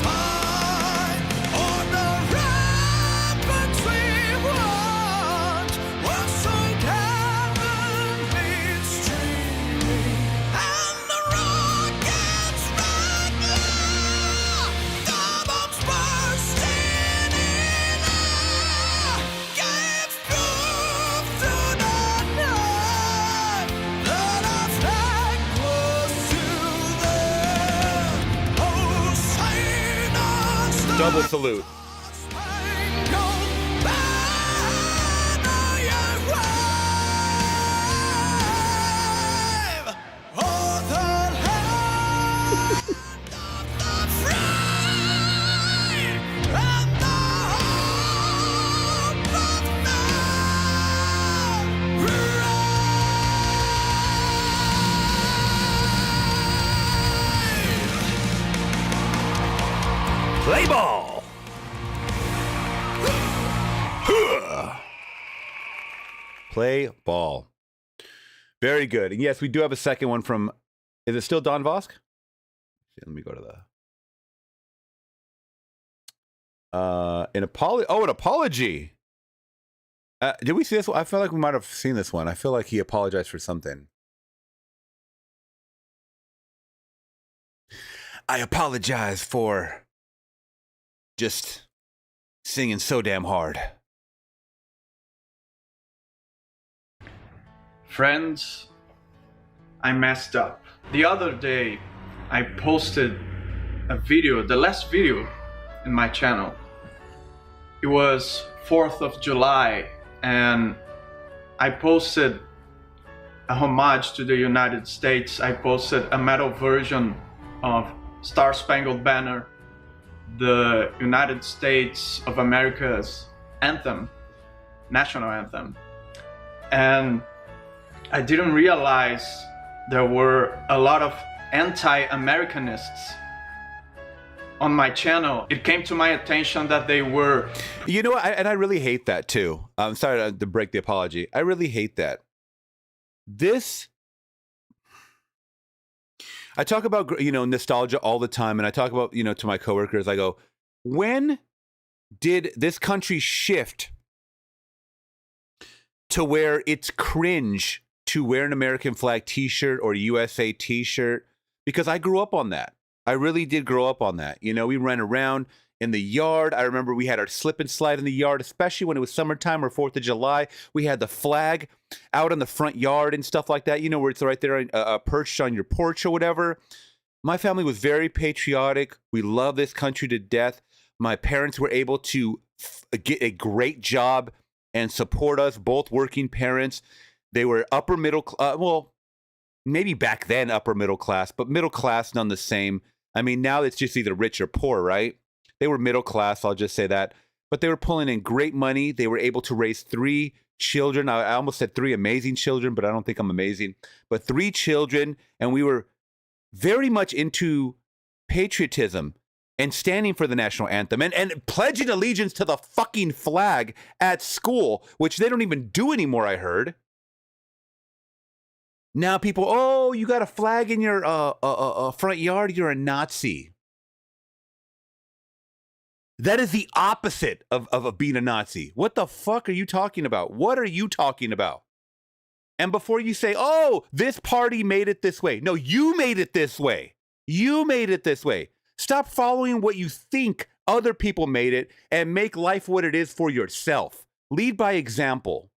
fight. O'er the ramparts we watched were so gallantly streaming, and the rockets' red glare, the bombs bursting in air, gave proof to the night that our flag was still there. Oh, sail on, Double salute. Star-Spangled Banner, you wave. Play ball. Very good. And yes, we do have a second one from, is it still Don Vosk? Let me go to the, an apology. Did we see this one? I feel like we might have seen this one. I feel like he apologized for something. I apologize for just singing so damn hard. Friends, I messed up. The other day, I posted a video, the last video in my channel. It was 4th of July, and I posted a homage to the United States. I posted a metal version of Star Spangled Banner, the United States of America's anthem, national anthem. And I didn't realize there were a lot of anti-Americanists on my channel. It came to my attention that they were... You know what? And I really hate that too. I'm sorry to break the apology. I really hate that. I talk about, nostalgia all the time. And I talk about, to my coworkers, I go, when did this country shift to where it's cringe to wear an American flag t-shirt or USA t-shirt? Because I grew up on that. I really did grow up on that. We ran around in the yard. I remember we had our slip and slide in the yard, especially when it was summertime or 4th of July. We had the flag out in the front yard and stuff like that, where it's right there perched on your porch or whatever. My family was very patriotic. We love this country to death. My parents were able to get a great job and support us, both working parents. They were upper middle, well, maybe back then upper middle class, but middle class none the same. I mean, now it's just either rich or poor, right? They were middle class, I'll just say that. But they were pulling in great money. They were able to raise 3 children. I almost said 3 amazing children, but I don't think I'm amazing. But 3 children, and we were very much into patriotism and standing for the national anthem and pledging allegiance to the fucking flag at school, which they don't even do anymore, I heard. Now people, oh, you got a flag in your front yard, you're a Nazi. That is the opposite of being a Nazi. What the fuck are you talking about? What are you talking about? And before you say, oh, this party made it this way. No, you made it this way. You made it this way. Stop following what you think other people made it and make life what it is for yourself. Lead by example.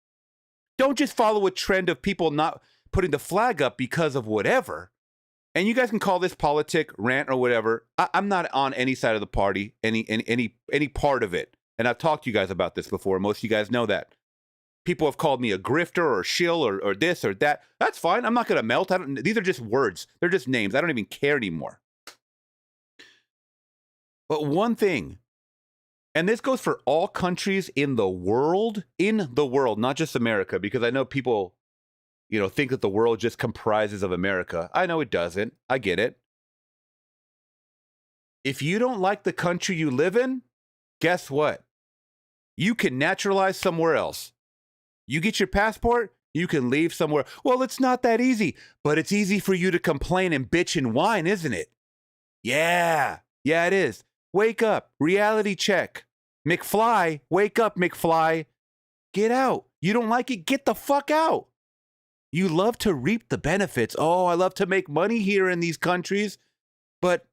Don't just follow a trend of people not putting the flag up because of whatever. And you guys can call this politic, rant, or whatever. I'm not on any side of the party, any part of it. And I've talked to you guys about this before. Most of you guys know that. People have called me a grifter or a shill or this or that. That's fine. I'm not going to melt. These are just words. They're just names. I don't even care anymore. But one thing, and this goes for all countries in the world, not just America, because I know people, think that the world just comprises of America. I know it doesn't. I get it. If you don't like the country you live in, guess what? You can naturalize somewhere else. You get your passport, you can leave somewhere. Well, it's not that easy, but it's easy for you to complain and bitch and whine, isn't it? Yeah, it is. Wake up. Reality check. McFly, wake up, McFly. Get out. You don't like it? Get the fuck out. You love to reap the benefits. Oh, I love to make money here in these countries, but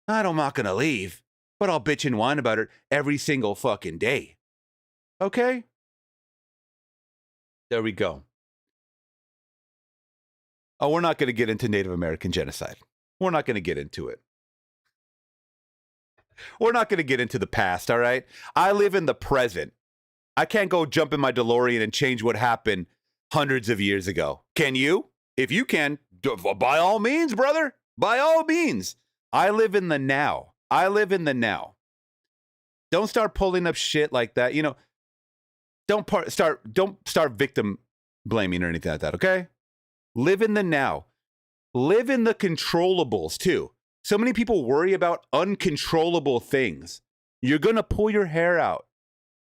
I'm not going to leave. But I'll bitch and whine about it every single fucking day. Okay? There we go. Oh, we're not going to get into Native American genocide. We're not going to get into it. We're not going to get into the past, all right? I live in the present. I can't go jump in my DeLorean and change what happened hundreds of years ago. Can you? If you can, by all means, brother. By all means. I live in the now. Don't start pulling up shit like that. Don't start victim blaming or anything like that, okay? Live in the now. Live in the controllables, too. So many people worry about uncontrollable things. You're going to pull your hair out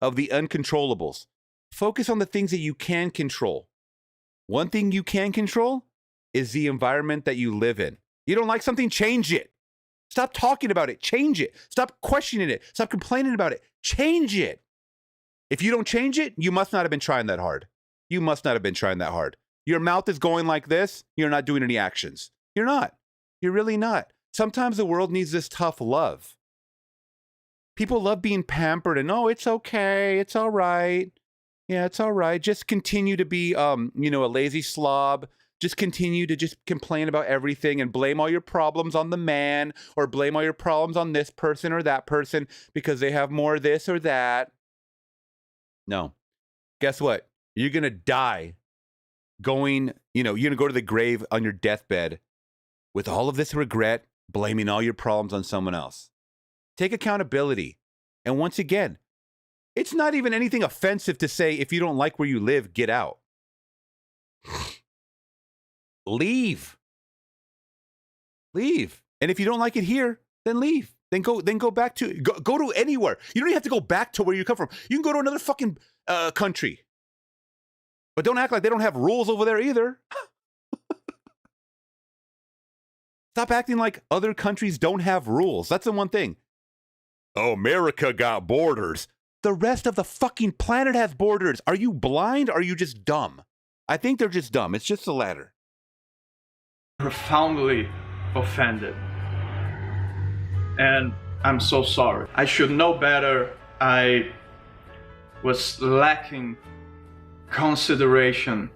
of the uncontrollables. Focus on the things that you can control. One thing you can control is the environment that you live in. You don't like something, change it. Stop talking about it, change it. Stop questioning it. Stop complaining about it, change it. If you don't change it, you must not have been trying that hard. You must not have been trying that hard. Your mouth is going like this, you're not doing any actions. You're not. You're really not. Sometimes the world needs this tough love. People love being pampered and, oh, it's okay, it's all right. Yeah, it's all right. Just continue to be, a lazy slob. Just continue to just complain about everything and blame all your problems on the man or blame all your problems on this person or that person because they have more this or that. No. Guess what? You're going to die going, you're going to go to the grave on your deathbed with all of this regret, blaming all your problems on someone else. Take accountability. And once again, it's not even anything offensive to say, if you don't like where you live, get out. Leave. Leave. And if you don't like it here, then leave. Then go back to go to anywhere. You don't even have to go back to where you come from. You can go to another fucking country. But don't act like they don't have rules over there either. Stop acting like other countries don't have rules. That's the one thing. Oh, America got borders. The rest of the fucking planet has borders. Are you blind or are you just dumb? I think they're just dumb. It's just the latter. Profoundly offended. And I'm so sorry. I should know better. I was lacking consideration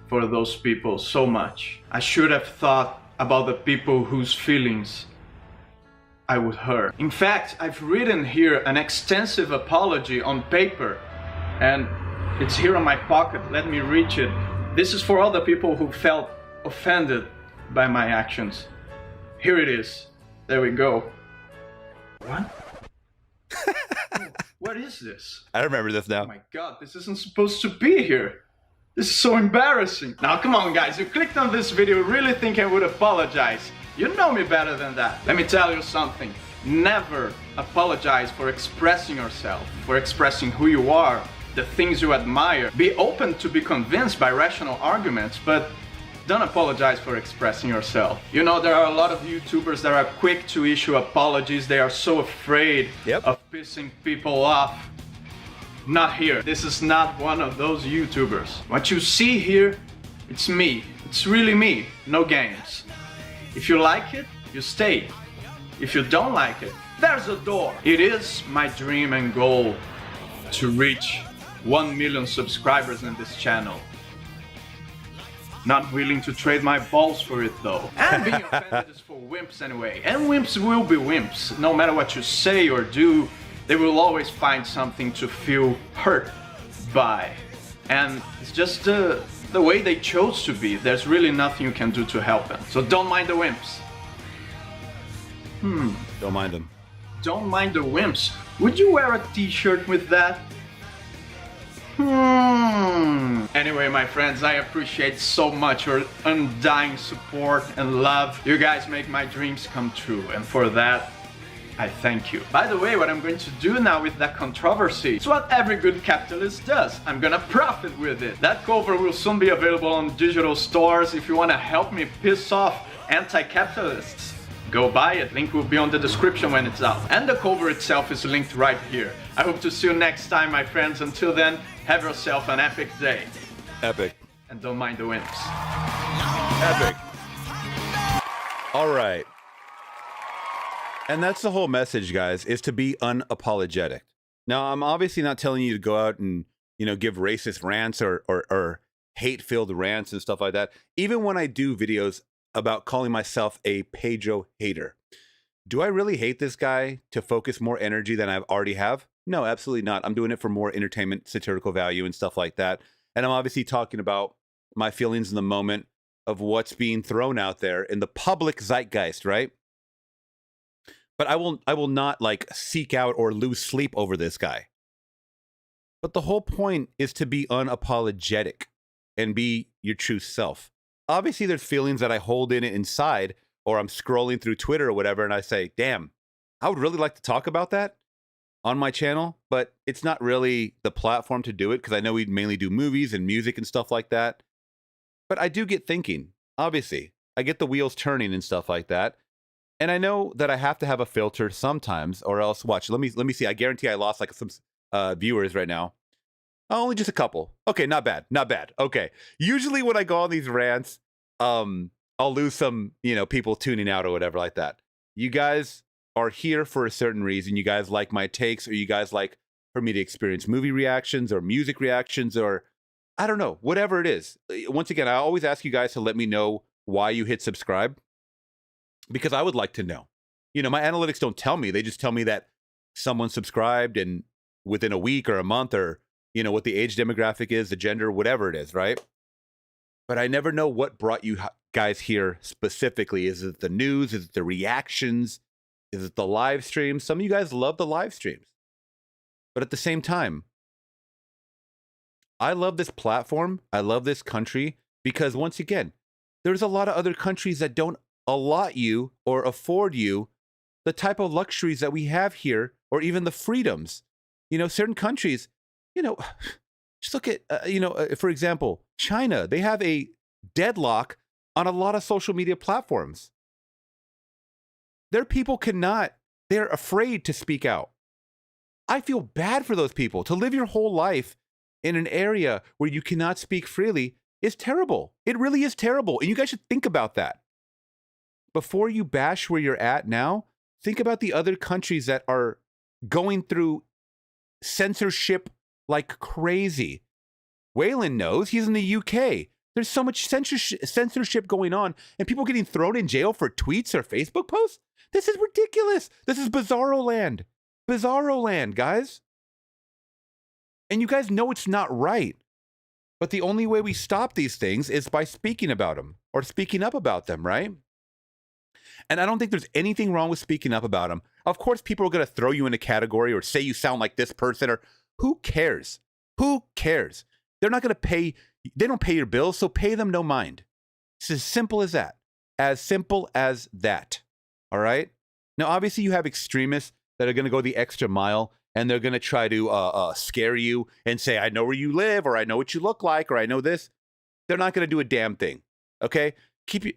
for those people so much. I should have thought about the people whose feelings I would hurt. In fact, I've written here an extensive apology on paper, and it's here on my pocket. Let me reach it. This is for all the people who felt offended by my actions. Here it is. There we go. What? What is this? I remember this now. Oh my god, this isn't supposed to be here. This is so embarrassing. Now come on guys, you clicked on this video, really think I would apologize. You know me better than that. Let me tell you something. Never apologize for expressing yourself, for expressing who you are, the things you admire. Be open to be convinced by rational arguments, but don't apologize for expressing yourself. You know, there are a lot of YouTubers that are quick to issue apologies. They are so afraid of pissing people off. Not here. This is not one of those YouTubers. What you see here, it's me. It's really me. No games. If you like it, you stay. If you don't like it, there's a door. It is my dream and goal to reach 1 million subscribers in this channel. Not willing to trade my balls for it though. And being offended is for wimps anyway. And wimps will be wimps. No matter what you say or do, they will always find something to feel hurt by. And it's just the way they chose to be. There's really nothing you can do to help them. So don't mind the wimps. Don't mind them. Don't mind the wimps. Would you wear a t-shirt with that? Anyway, my friends, I appreciate so much your undying support and love. You guys make my dreams come true, and for that, I thank you. By the way, what I'm going to do now with that controversy is what every good capitalist does. I'm gonna profit with it. That cover will soon be available on digital stores. If you wanna help me piss off anti-capitalists, go buy it. Link will be on the description when it's out. And the cover itself is linked right here. I hope to see you next time, my friends. Until then, have yourself an epic day. Epic. And don't mind the wimps. Epic. All right. And that's the whole message, guys, is to be unapologetic. Now, I'm obviously not telling you to go out and, give racist rants or hate-filled rants and stuff like that. Even when I do videos about calling myself a Pedro hater. Do I really hate this guy to focus more energy than I already have? No, absolutely not. I'm doing it for more entertainment, satirical value and stuff like that. And I'm obviously talking about my feelings in the moment of what's being thrown out there in the public zeitgeist, right? But I will not seek out or lose sleep over this guy. But the whole point is to be unapologetic and be your true self. Obviously, there's feelings that I hold in inside, or I'm scrolling through Twitter or whatever, and I say, damn, I would really like to talk about that. on my channel, but it's not really the platform to do it because I know we mainly do movies and music and stuff like that. But I do get thinking, obviously. I get the wheels turning and stuff like that. And I know that I have to have a filter sometimes or else, watch, let me see. I guarantee I lost like some viewers right now. Only just a couple. Okay, not bad. Not bad. Okay. Usually when I go on these rants, I'll lose some, people tuning out or whatever like that. You guys are here for a certain reason. You guys like my takes, or you guys like for me to experience movie reactions or music reactions, or I don't know, whatever it is. Once again, I always ask you guys to let me know why you hit subscribe, because I would like to know. My analytics don't tell me. They just tell me that someone subscribed and within a week or a month, or, what the age demographic is, the gender, whatever it is, right? But I never know what brought you guys here specifically. Is it the news? Is it the reactions? Is it the live streams? Some of you guys love the live streams. But at the same time, I love this platform. I love this country because, once again, there's a lot of other countries that don't allot you or afford you the type of luxuries that we have here, or even the freedoms. Certain countries, just look at, for example, China. They have a deadlock on a lot of social media platforms. Their people they're afraid to speak out. I feel bad for those people. To live your whole life in an area where you cannot speak freely is terrible. It really is terrible. And you guys should think about that. Before you bash where you're at now, think about the other countries that are going through censorship like crazy. Waylon knows. He's in the UK. There's so much censorship going on, and people getting thrown in jail for tweets or Facebook posts. This is ridiculous. This is Bizarro land. Bizarro land, guys. And you guys know it's not right. But the only way we stop these things is by speaking about them or speaking up about them, right? And I don't think there's anything wrong with speaking up about them. Of course, people are going to throw you in a category or say you sound like this person, or who cares? Who cares? They're not going to pay. They don't pay your bills, so pay them no mind. It's as simple as that. As simple as that. All right? Now, obviously, you have extremists that are going to go the extra mile, and they're going to try to scare you and say, I know where you live, or I know what you look like, or I know this. They're not going to do a damn thing. Okay? Keep it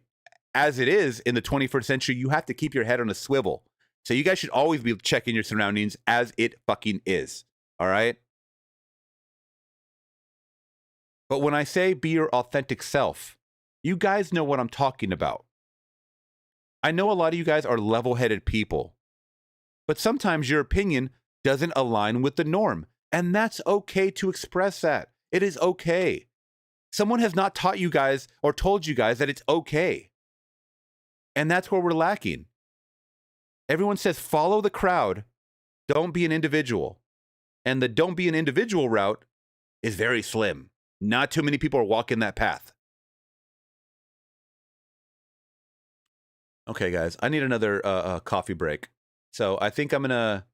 as it is in the 21st century. You have to keep your head on a swivel. So you guys should always be checking your surroundings as it fucking is. All right? But when I say be your authentic self, you guys know what I'm talking about. I know a lot of you guys are level-headed people, but sometimes your opinion doesn't align with the norm, and that's okay to express that. It is okay. Someone has not taught you guys or told you guys that it's okay. And that's where we're lacking. Everyone says follow the crowd, don't be an individual. And the don't be an individual route is very slim. Not too many people are walking that path. Okay, guys, I need another coffee break. So I think I'm going to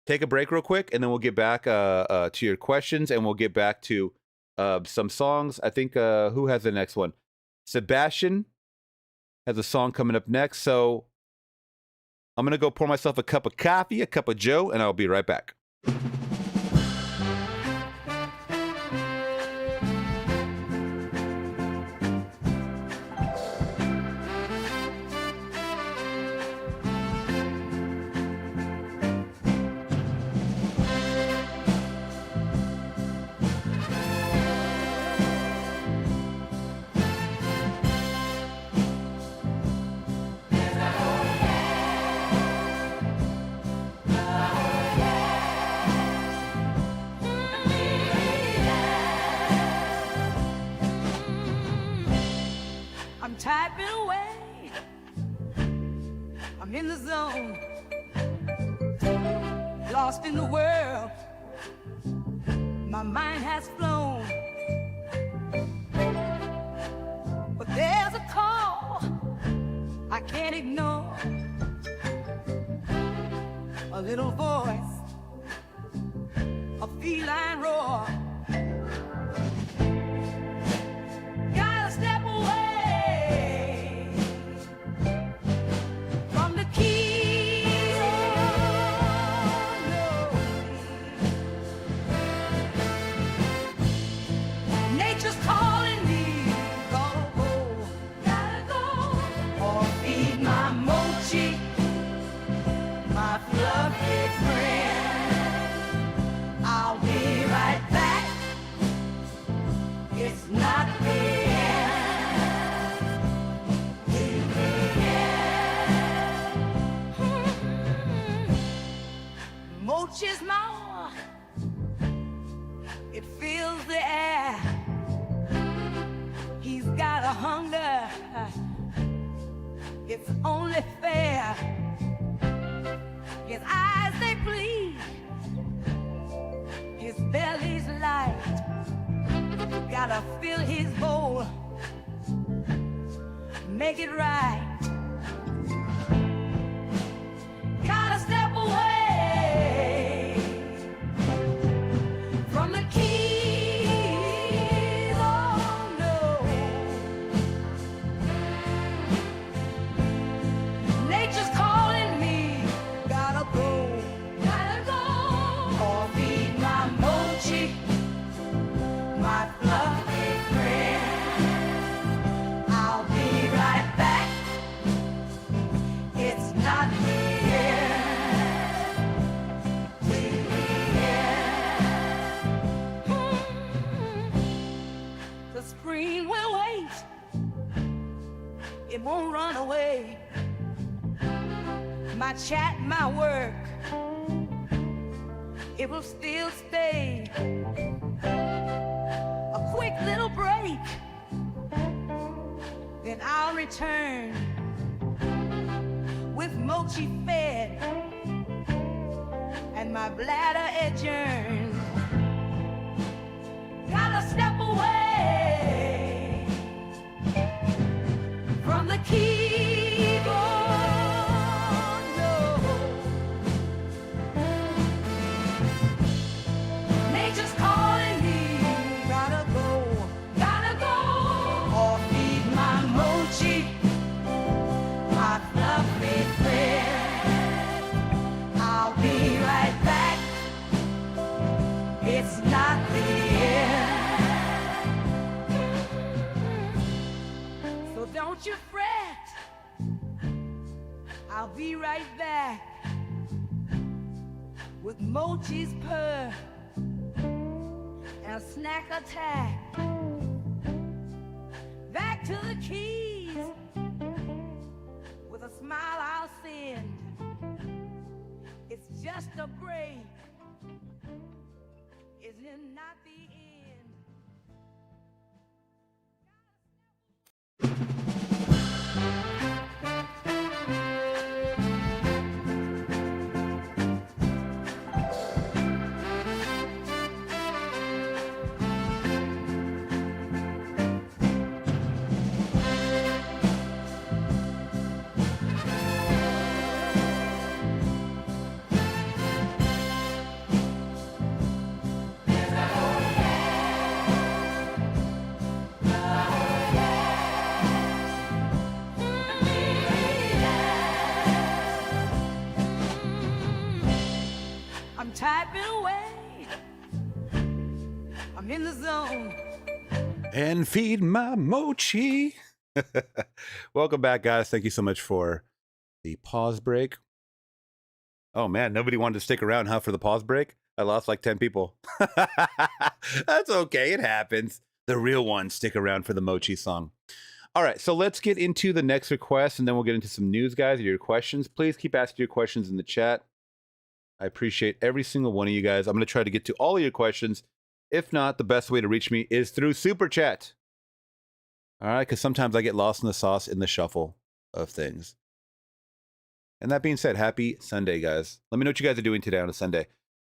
take a break real quick, and then we'll get back to your questions, and we'll get back to some songs. I think, who has the next one? Sebastian has a song coming up next. So I'm going to go pour myself a cup of coffee, a cup of Joe, and I'll be right back. I'm typing away, I'm in the zone, lost in the world, my mind has flown. But there's a call I can't ignore, a little voice, a feline roar. Gotta step away from the key. Oh, no. Nature's calling me. Gotta go. Or feed my mochi, my fluffy friend. I'll be right back. It's not the end. Till the end. Mochi's more. It fills the air. He's got a hunger. It's only fair. His eyes, they bleed. His belly's light. Gotta fill his bowl. Make it right. Gotta step away from the keys. Oh no. Nature's calling me. Gotta go. Gotta go. Or feed my mochi, my fluffy friend. I'll be right back. It's not the end. Till the end. The spring will wait. It won't run away. My chat, my work, it will still stay. A quick little break, then I'll return with mochi fed and my bladder adjourned. Gotta step away from the keyboard. No. Nature's calling me. Gotta go. Gotta go. Or feed my mochi, my fluffy friend. I'll be right back. It's not the end. So don't you fret. I'll be right back with mochi's purr and a snack attack. Back to the keys with a smile I'll send. It's just a break. Is it not the end? I'm typing away. I'm in the zone. And feed my mochi. Welcome back, guys. Thank you so much for the pause break. Oh man, nobody wanted to stick around, huh, for the pause break? I lost like 10 people. That's okay, it happens. The real ones stick around for the mochi song. All right, so let's get into the next request, and then we'll get into some news, guys, or your questions. Please keep asking your questions in the chat. I appreciate every single one of you guys. I'm going to try to get to all of your questions. If not, the best way to reach me is through Super Chat. All right, because sometimes I get lost in the sauce in the shuffle of things. And that being said, happy Sunday, guys. Let me know what you guys are doing today on a Sunday.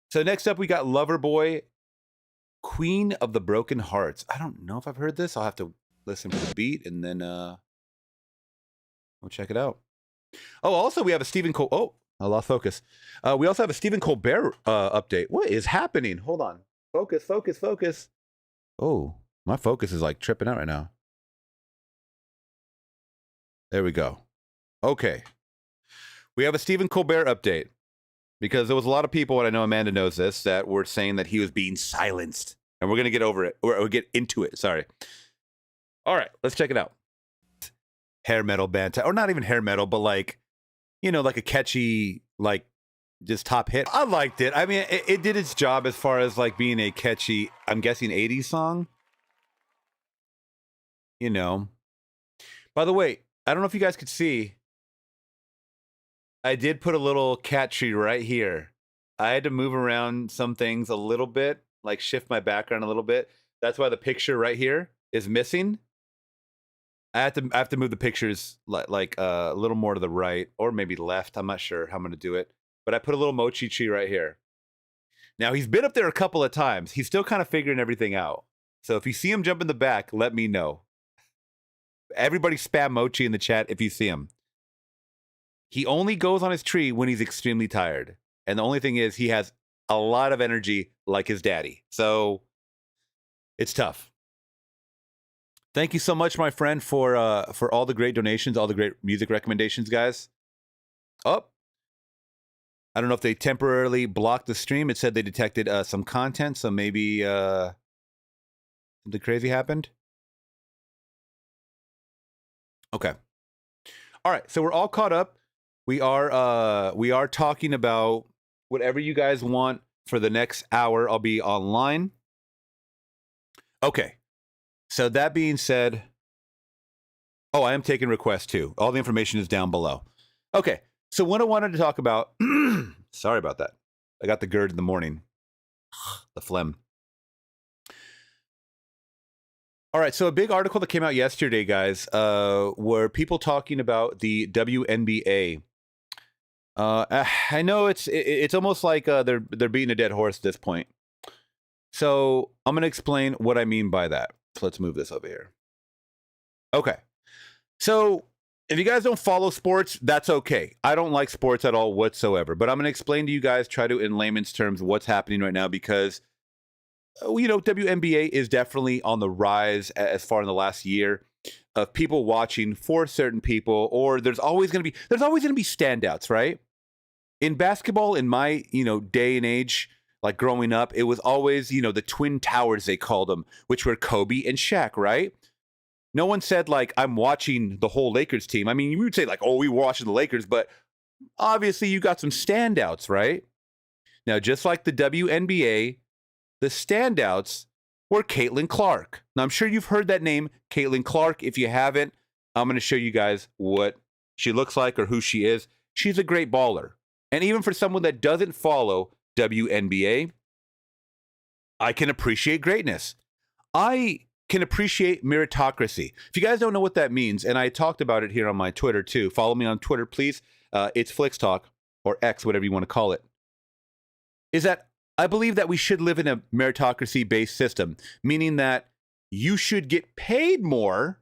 So next up, we got Loverboy, Queen of the Broken Hearts. I don't know if I've heard this. I'll have to listen for the beat, and then we'll check it out. Oh, also, we have a Stephen Cole. Oh, I lost focus. We also have a Stephen Colbert update. What is happening? Hold on. Focus, focus, focus. Oh, my focus is like tripping out right now. There we go. Okay. We have a Stephen Colbert update because there was a lot of people, and I know Amanda knows this, that were saying that he was being silenced and we're going to get over it, or get into it. Sorry. All right, let's check it out. Hair metal band, or not even hair metal, but like, you know, like a catchy, like just top hit. I liked it. I mean, it did its job as far as like being a catchy, I'm guessing 80s song. You know. By the way, I don't know if you guys could see, I did put a little cat tree right here. I had to move around some things a little bit, like shift my background a little bit. That's why the picture right here is missing. I have to move the pictures like a little more to the right, or maybe left. I'm not sure how I'm going to do it. But I put a little mochi tree right here. Now, he's been up there a couple of times. He's still kind of figuring everything out. So if you see him jump in the back, let me know. Everybody spam mochi in the chat if you see him. He only goes on his tree when he's extremely tired. And the only thing is he has a lot of energy like his daddy. So it's tough. Thank you so much, my friend, for all the great donations, all the great music recommendations, guys. Oh, I don't know if they temporarily blocked the stream. It said they detected some content, so maybe something crazy happened. Okay. All right, so we're all caught up. We are talking about whatever you guys want for the next hour. I'll be online. Okay. So that being said, oh, I am taking requests too. All the information is down below. Okay. So what I wanted to talk about, sorry about that. I got the GERD in the morning, the phlegm. All right, so a big article that came out yesterday, guys, were people talking about the WNBA. I know it's almost like they're beating a dead horse at this point. So I'm going to explain what I mean by that. So let's move this over here. Okay. So if you guys don't follow sports, that's okay. I don't like sports at all whatsoever. But I'm going to explain to you guys, try to in layman's terms, what's happening right now, because you know, WNBA is definitely on the rise as far in the last year of people watching for certain people, or there's always going to be standouts, right? In basketball, in my, you know, day and age, like growing up, it was always, you know, the Twin Towers, they called them, which were Kobe and Shaq, right? No one said like, I'm watching the whole Lakers team. I mean, you would say like, oh, we were watching the Lakers, but obviously you got some standouts, right? Now, just like the WNBA, the standouts were Caitlin Clark. Now, I'm sure you've heard that name, Caitlin Clark. If you haven't, I'm going to show you guys what she looks like or who she is. She's a great baller. And even for someone that doesn't follow WNBA, I can appreciate greatness. I can appreciate meritocracy. If you guys don't know what that means, and I talked about it here on my Twitter too, follow me on Twitter, please. It's FlixTalk, or X, whatever you want to call it. Is that I believe that we should live in a meritocracy-based system, meaning that you should get paid more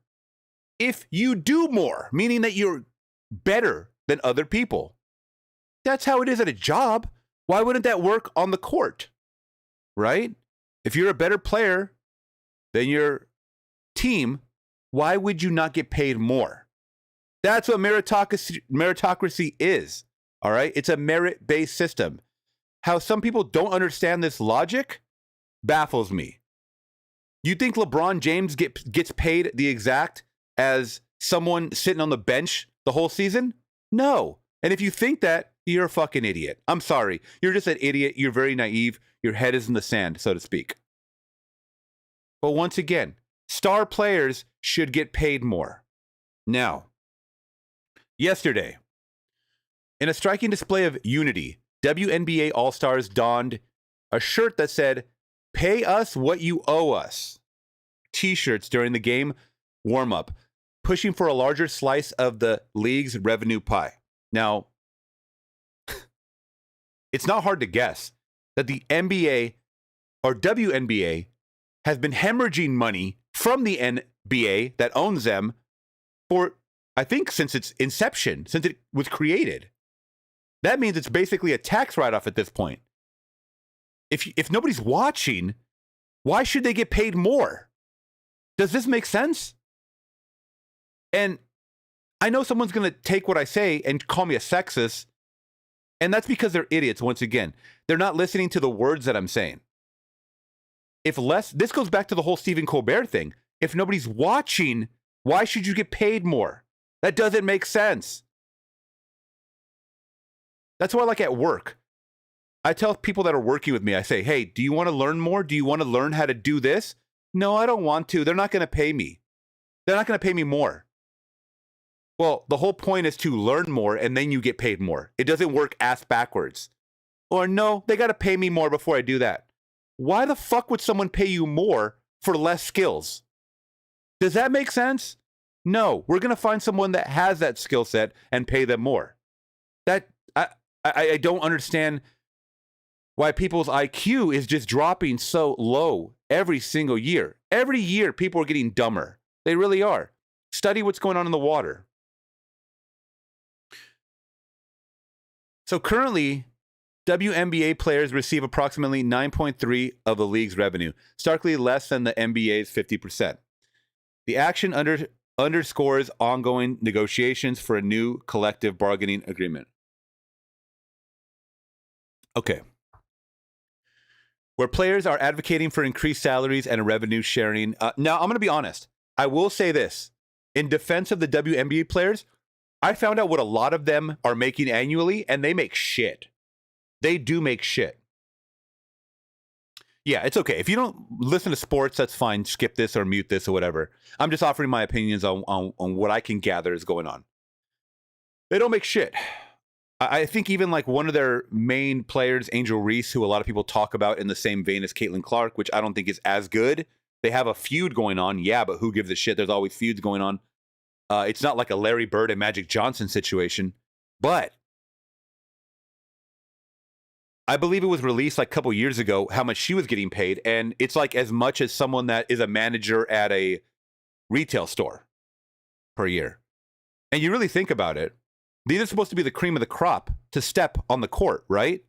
if you do more, meaning that you're better than other people. That's how it is at a job. Why wouldn't that work on the court, right? If you're a better player than your team, why would you not get paid more? That's what meritocracy is, all right? It's a merit-based system. How some people don't understand this logic baffles me. You think LeBron James gets paid the exact as someone sitting on the bench the whole season? No. And if you think that, you're a fucking idiot. I'm sorry. You're just an idiot. You're very naive. Your head is in the sand, so to speak. But once again, star players should get paid more. Now, yesterday, in a striking display of unity, WNBA All-Stars donned a shirt that said, "Pay us what you owe us." T-shirts during the game warm-up, pushing for a larger slice of the league's revenue pie. Now, it's not hard to guess that the NBA or WNBA has been hemorrhaging money from the NBA that owns them for, I think, since its inception, since it was created. That means it's basically a tax write-off at this point. If nobody's watching, why should they get paid more? Does this make sense? And I know someone's going to take what I say and call me a sexist, and that's because they're idiots, once again. They're not listening to the words that I'm saying. This goes back to the whole Stephen Colbert thing. If nobody's watching, why should you get paid more? That doesn't make sense. That's why, like at work, I tell people that are working with me, I say, hey, do you want to learn more? Do you want to learn how to do this? No, I don't want to. They're not going to pay me. They're not going to pay me more. Well, the whole point is to learn more and then you get paid more. It doesn't work ass backwards. Or no, they got to pay me more before I do that. Why the fuck would someone pay you more for less skills? Does that make sense? No, we're going to find someone that has that skill set and pay them more. I don't understand why people's IQ is just dropping so low every single year. Every year, people are getting dumber. They really are. Study what's going on in the water. So currently, WNBA players receive approximately 9.3% of the league's revenue, starkly less than the NBA's 50%. The action underscores ongoing negotiations for a new collective bargaining agreement. Okay. Where players are advocating for increased salaries and revenue sharing. Now, I'm going to be honest. I will say this. In defense of the WNBA players, I found out what a lot of them are making annually, and they make shit. They do make shit. Yeah, it's okay. If you don't listen to sports, that's fine. Skip this or mute this or whatever. I'm just offering my opinions on what I can gather is going on. They don't make shit. I think even like one of their main players, Angel Reese, who a lot of people talk about in the same vein as Caitlin Clark, which I don't think is as good. They have a feud going on, yeah, but who gives a shit? There's always feuds going on. It's not like a Larry Bird and Magic Johnson situation, but I believe it was released like a couple years ago how much she was getting paid, and it's like as much as someone that is a manager at a retail store per year. And you really think about it, these are supposed to be the cream of the crop to step on the court, right?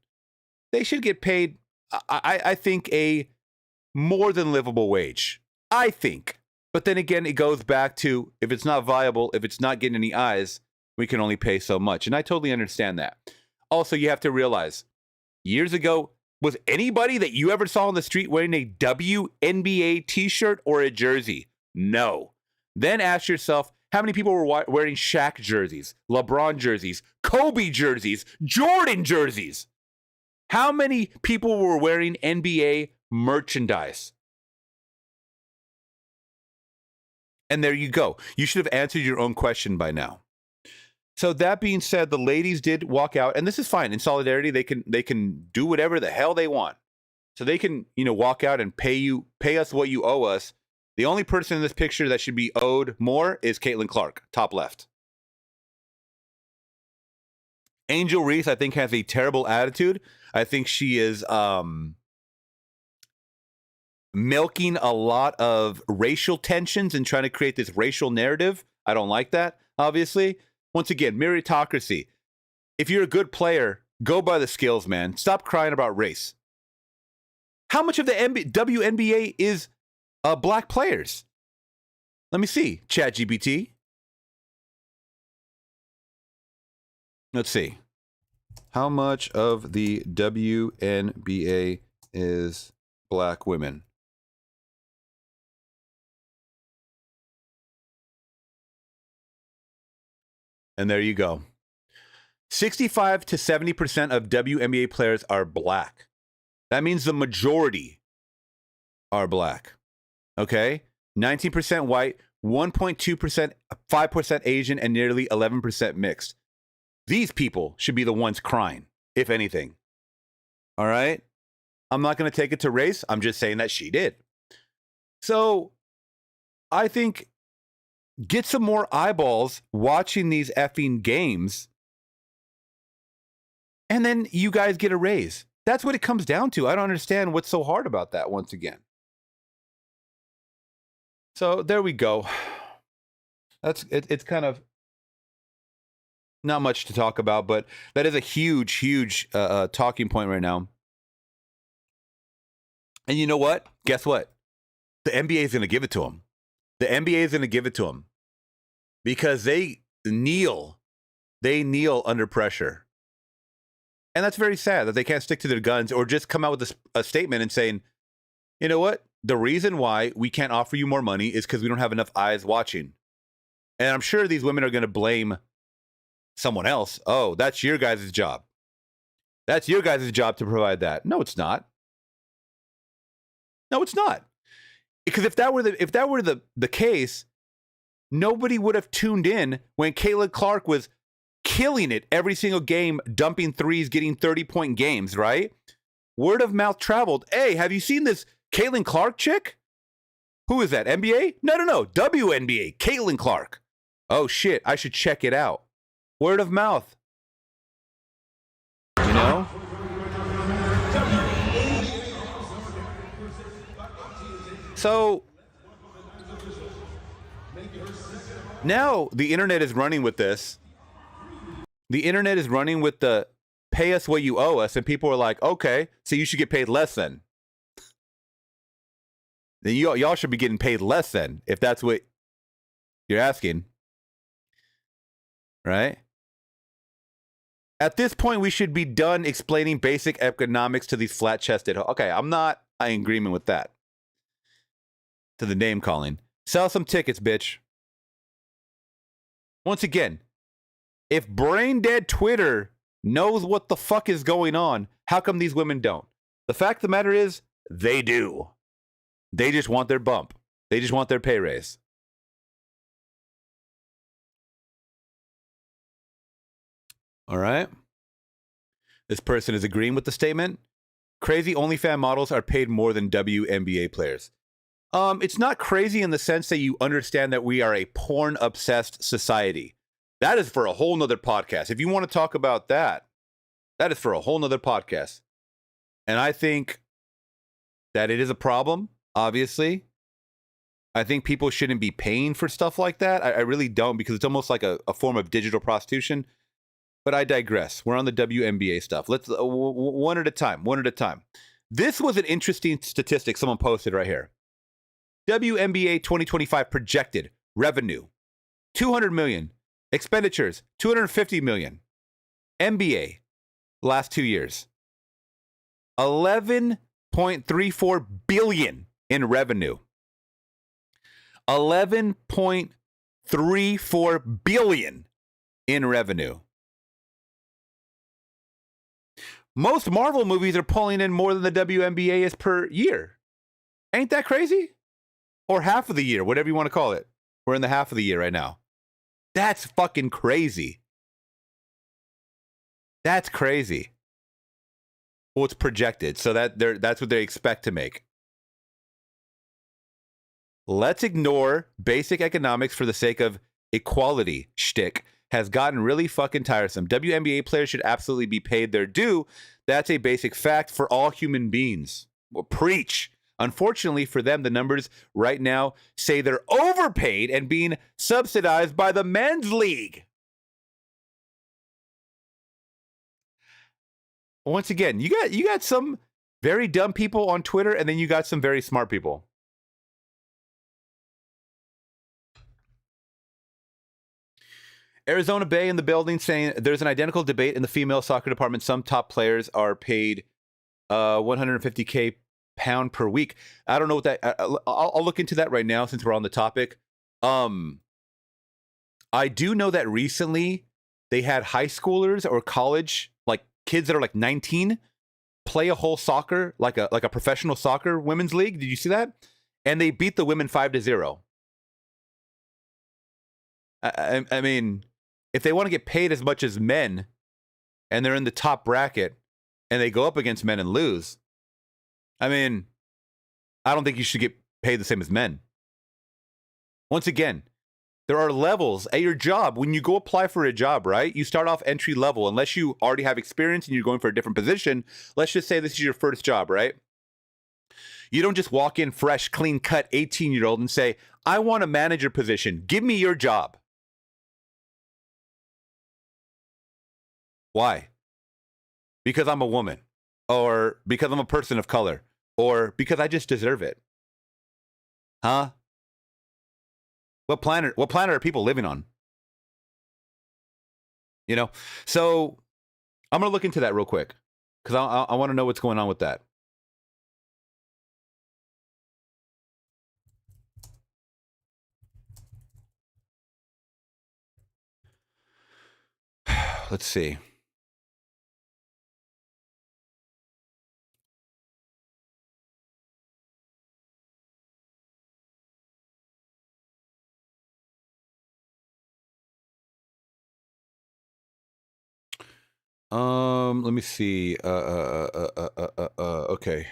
They should get paid, I think, a more than livable wage. I think. But then again, it goes back to if it's not viable, if it's not getting any eyes, we can only pay so much. And I totally understand that. Also, you have to realize, years ago, was anybody that you ever saw on the street wearing a WNBA t-shirt or a jersey? No. Then ask yourself, how many people were wearing Shaq jerseys, LeBron jerseys, Kobe jerseys, Jordan jerseys? How many people were wearing NBA merchandise? And there you go. You should have answered your own question by now. So that being said, the ladies did walk out, and this is fine. In solidarity, they can do whatever the hell they want. So they can, walk out and pay us what you owe us. The only person in this picture that should be owed more is Caitlin Clark, top left. Angel Reese, I think, has a terrible attitude. I think she is milking a lot of racial tensions and trying to create this racial narrative. I don't like that, obviously. Once again, meritocracy. If you're a good player, go by the skills, man. Stop crying about race. How much of the WNBA is black players? Let me see. ChatGPT. Let's see. How much of the WNBA is black women? And there you go. 65 to 70% of WNBA players are black. That means the majority are black. Okay? 19% white, 1.2%, 5% Asian, and nearly 11% mixed. These people should be the ones crying, if anything. All right? I'm not going to take it to race. I'm just saying that she did. So I think get some more eyeballs watching these effing games, and then you guys get a raise. That's what it comes down to. I don't understand what's so hard about that once again. So there we go. It's kind of not much to talk about, but that is a huge talking point right now. And you know what? Guess what? The NBA is going to give it to them. The NBA is going to give it to them because they kneel under pressure. And that's very sad that they can't stick to their guns or just come out with a statement and saying, you know what? The reason why we can't offer you more money is because we don't have enough eyes watching. And I'm sure these women are going to blame someone else. Oh, that's your guys' job. That's your guys' job to provide that. No, it's not. No, it's not. Because if that were the case, nobody would have tuned in when Caitlin Clark was killing it every single game, dumping threes, getting 30-point games, right? Word of mouth traveled. Hey, have you seen this Caitlin Clark chick? Who is that? NBA? No. WNBA. Caitlin Clark. Oh, shit. I should check it out. Word of mouth. You know? So now the internet is running with this. The internet is running with the pay us what you owe us, and people are like, okay, so you should get paid less then. Then y'all should be getting paid less then, if that's what you're asking. Right? At this point, we should be done explaining basic economics to these flat-chested. Okay, I'm not in agreement with that. To the name calling. Sell some tickets, bitch. Once again, if brain dead Twitter knows what the fuck is going on, how come these women don't? The fact of the matter is, they do. They just want their bump. They just want their pay raise. All right. This person is agreeing with the statement. Crazy OnlyFans models are paid more than WNBA players. It's not crazy in the sense that you understand that we are a porn-obsessed society. That is for a whole nother podcast. If you want to talk about that, that is for a whole nother podcast. And I think that it is a problem, obviously. I think people shouldn't be paying for stuff like that. I really don't, because it's almost like a form of digital prostitution. But I digress. We're on the WNBA stuff. Let's one at a time. This was an interesting statistic someone posted right here. WNBA 2025 projected revenue, $200 million. Expenditures, $250 million. NBA, last 2 years, $11.34 billion in revenue. $11.34 billion in revenue. Most Marvel movies are pulling in more than the WNBA is per year. Ain't that crazy? Or half of the year, whatever you want to call it. We're in the half of the year right now. That's fucking crazy. That's crazy. Well, it's projected, so that's what they expect to make. Let's ignore basic economics for the sake of equality shtick. Has gotten really fucking tiresome. WNBA players should absolutely be paid their due. That's a basic fact for all human beings. Well, preach. Unfortunately for them, the numbers right now say they're overpaid and being subsidized by the men's league. Once again, you got some very dumb people on Twitter, and then you got some very smart people. Arizona Bay in the building saying there's an identical debate in the female soccer department. Some top players are paid $150K pound per week. I don't know what that. I'll look into that right now since we're on the topic. I do know that recently they had high schoolers or college, like kids that are like 19, play a whole soccer, like a professional soccer women's league. Did you see that? And they beat the women 5-0. I mean, if they want to get paid as much as men, and they're in the top bracket, and they go up against men and lose, I mean, I don't think you should get paid the same as men. Once again, there are levels at your job. When you go apply for a job, right? You start off entry level. Unless you already have experience and you're going for a different position, let's just say this is your first job, right? You don't just walk in fresh, clean cut 18-year-old and say, I want a manager position. Give me your job. Why? Because I'm a woman, or because I'm a person of color, or because I just deserve it. Huh? What planet are people living on? You know? So I'm going to look into that real quick because I want to know what's going on with that. Let's see. Let me see. Okay.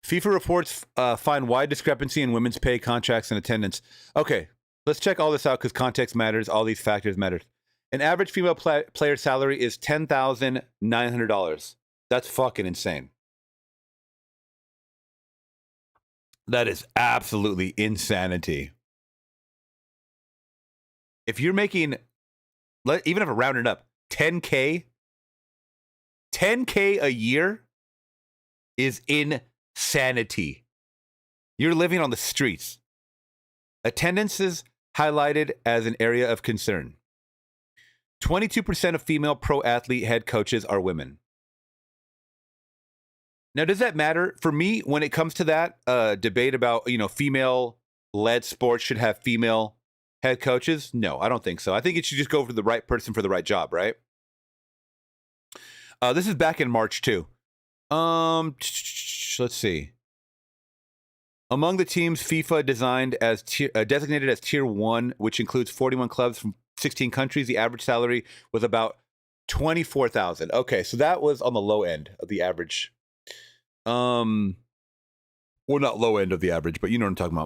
FIFA reports find wide discrepancy in women's pay, contracts, and attendance. Okay, let's check all this out because context matters. All these factors matter. An average female player salary is $10,900. That's fucking insane. That is absolutely insanity. If you're making, even if I round it up, 10K a year is insanity. You're living on the streets. Attendance is highlighted as an area of concern. 22% of female pro athlete head coaches are women. Now, does that matter? For me, when it comes to that debate about, female-led sports should have female head coaches? No, I don't think so. I think it should just go for the right person for the right job, right? This is back in March, too. Let's see. Among the teams FIFA designed as designated as Tier 1, which includes 41 clubs from 16 countries, the average salary was about $24,000. Okay, so that was on the low end of the average. Well, not low end of the average, but you know what I'm talking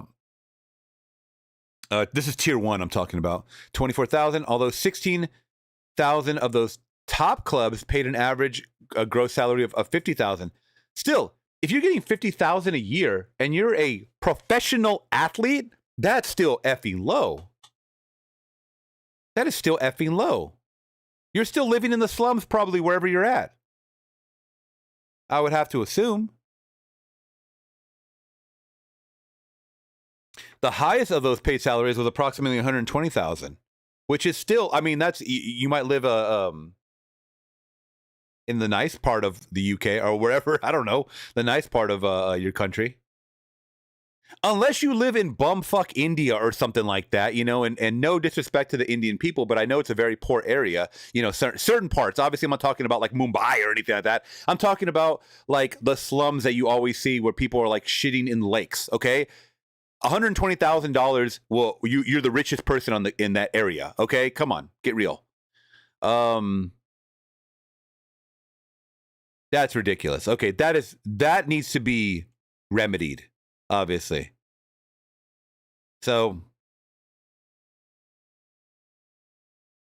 about. This is Tier 1 I'm talking about. $24,000, although 16,000 of those top clubs paid an average gross salary of $50,000. Still, if you're getting $50,000 a year and you're a professional athlete, that's still effing low. That is still effing low. You're still living in the slums probably wherever you're at. I would have to assume. The highest of those paid salaries was approximately $120,000, which is still, I mean, that's, you might live in the nice part of the UK or wherever, I don't know, the nice part of your country. Unless you live in bumfuck India or something like that, and no disrespect to the Indian people, but I know it's a very poor area, certain parts. Obviously, I'm not talking about like Mumbai or anything like that. I'm talking about like the slums that you always see where people are like shitting in lakes, okay? $120,000, well, you're the richest person in that area, okay? Come on, get real. That's ridiculous. Okay, that needs to be remedied, obviously. So,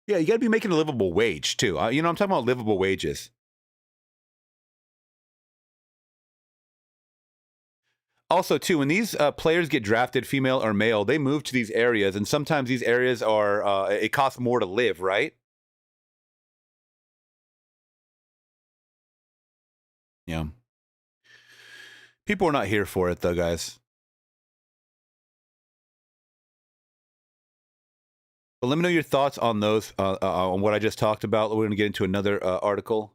yeah, you got to be making a livable wage too. I'm talking about livable wages. Also, too, when these players get drafted, female or male, they move to these areas, and sometimes these areas are it costs more to live, right? Yeah. People are not here for it, though, guys. But let me know your thoughts on those, on what I just talked about. We're going to get into another article.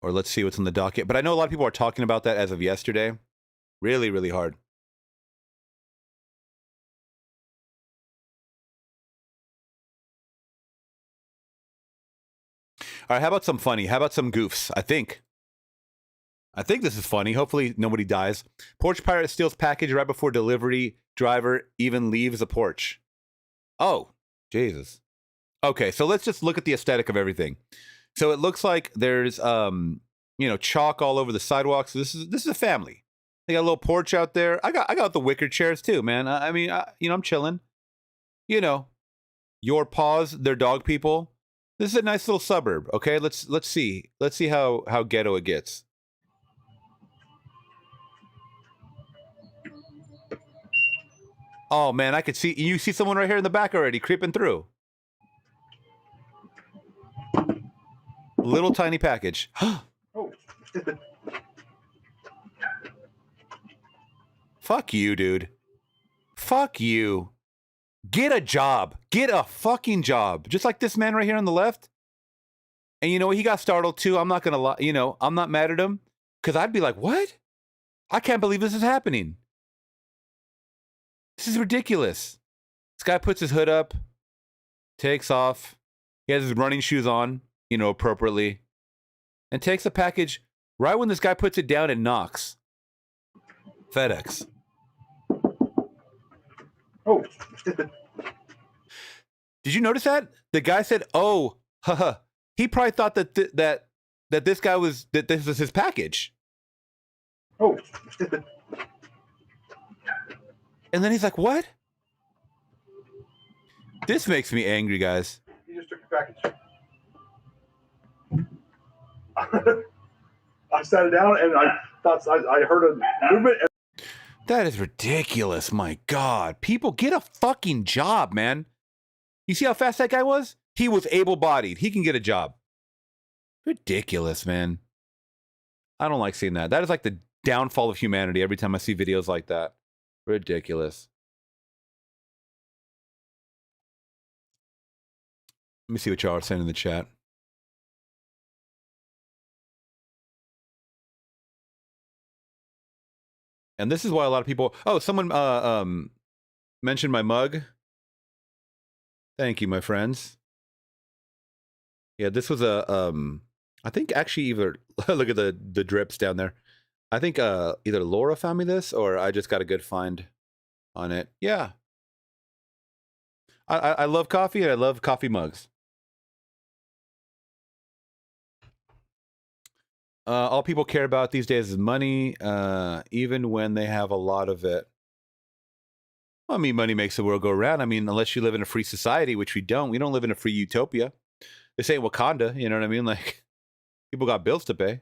Or let's see what's on the docket. But I know a lot of people are talking about that as of yesterday. Really, really hard. All right, how about some funny? How about some goofs? I think this is funny. Hopefully nobody dies. Porch pirate steals package right before delivery. Driver even leaves the porch. Oh, Jesus. Okay, so let's just look at the aesthetic of everything. So it looks like there's chalk all over the sidewalks. So this is a family. They got a little porch out there. I got the wicker chairs too, man. I'm chilling. Your paws, they're dog people. This is a nice little suburb. Okay, let's see how ghetto it gets. Oh man, I could see you see someone right here in the back already creeping through. Little tiny package. Oh. Fuck you, dude. Fuck you. Get a job. Get a fucking job. Just like this man right here on the left. And you know what? He got startled too. I'm not going to lie. I'm not mad at him. Because I'd be like, what? I can't believe this is happening. This is ridiculous. This guy puts his hood up, takes off. He has his running shoes on, you know, appropriately, and takes the package right when this guy puts it down and knocks. FedEx. Oh. Did you notice that? The guy said, "Oh, haha." He probably thought that that this guy was that this was his package. Oh. And then he's like, "What?" This makes me angry, guys. You just took your package. I sat down and I thought I heard a movement. That is ridiculous. My God. People, get a fucking job, man. You see how fast that guy was? He was able-bodied. He can get a job. Ridiculous, man. I don't like seeing that. That is like the downfall of humanity every time I see videos like that. Ridiculous. Let me see what y'all are saying in the chat. And this is why a lot of people... Oh, someone mentioned my mug. Thank you, my friends. Yeah, this was a... I think actually either... Look at the drips down there. I think either Laura found me this or I just got a good find on it. Yeah. I love coffee and I love coffee mugs. All people care about these days is money, even when they have a lot of it. Well, I mean, money makes the world go round. I mean, unless you live in a free society, which we don't. We don't live in a free utopia. This ain't Wakanda, you know what I mean? Like, people got bills to pay.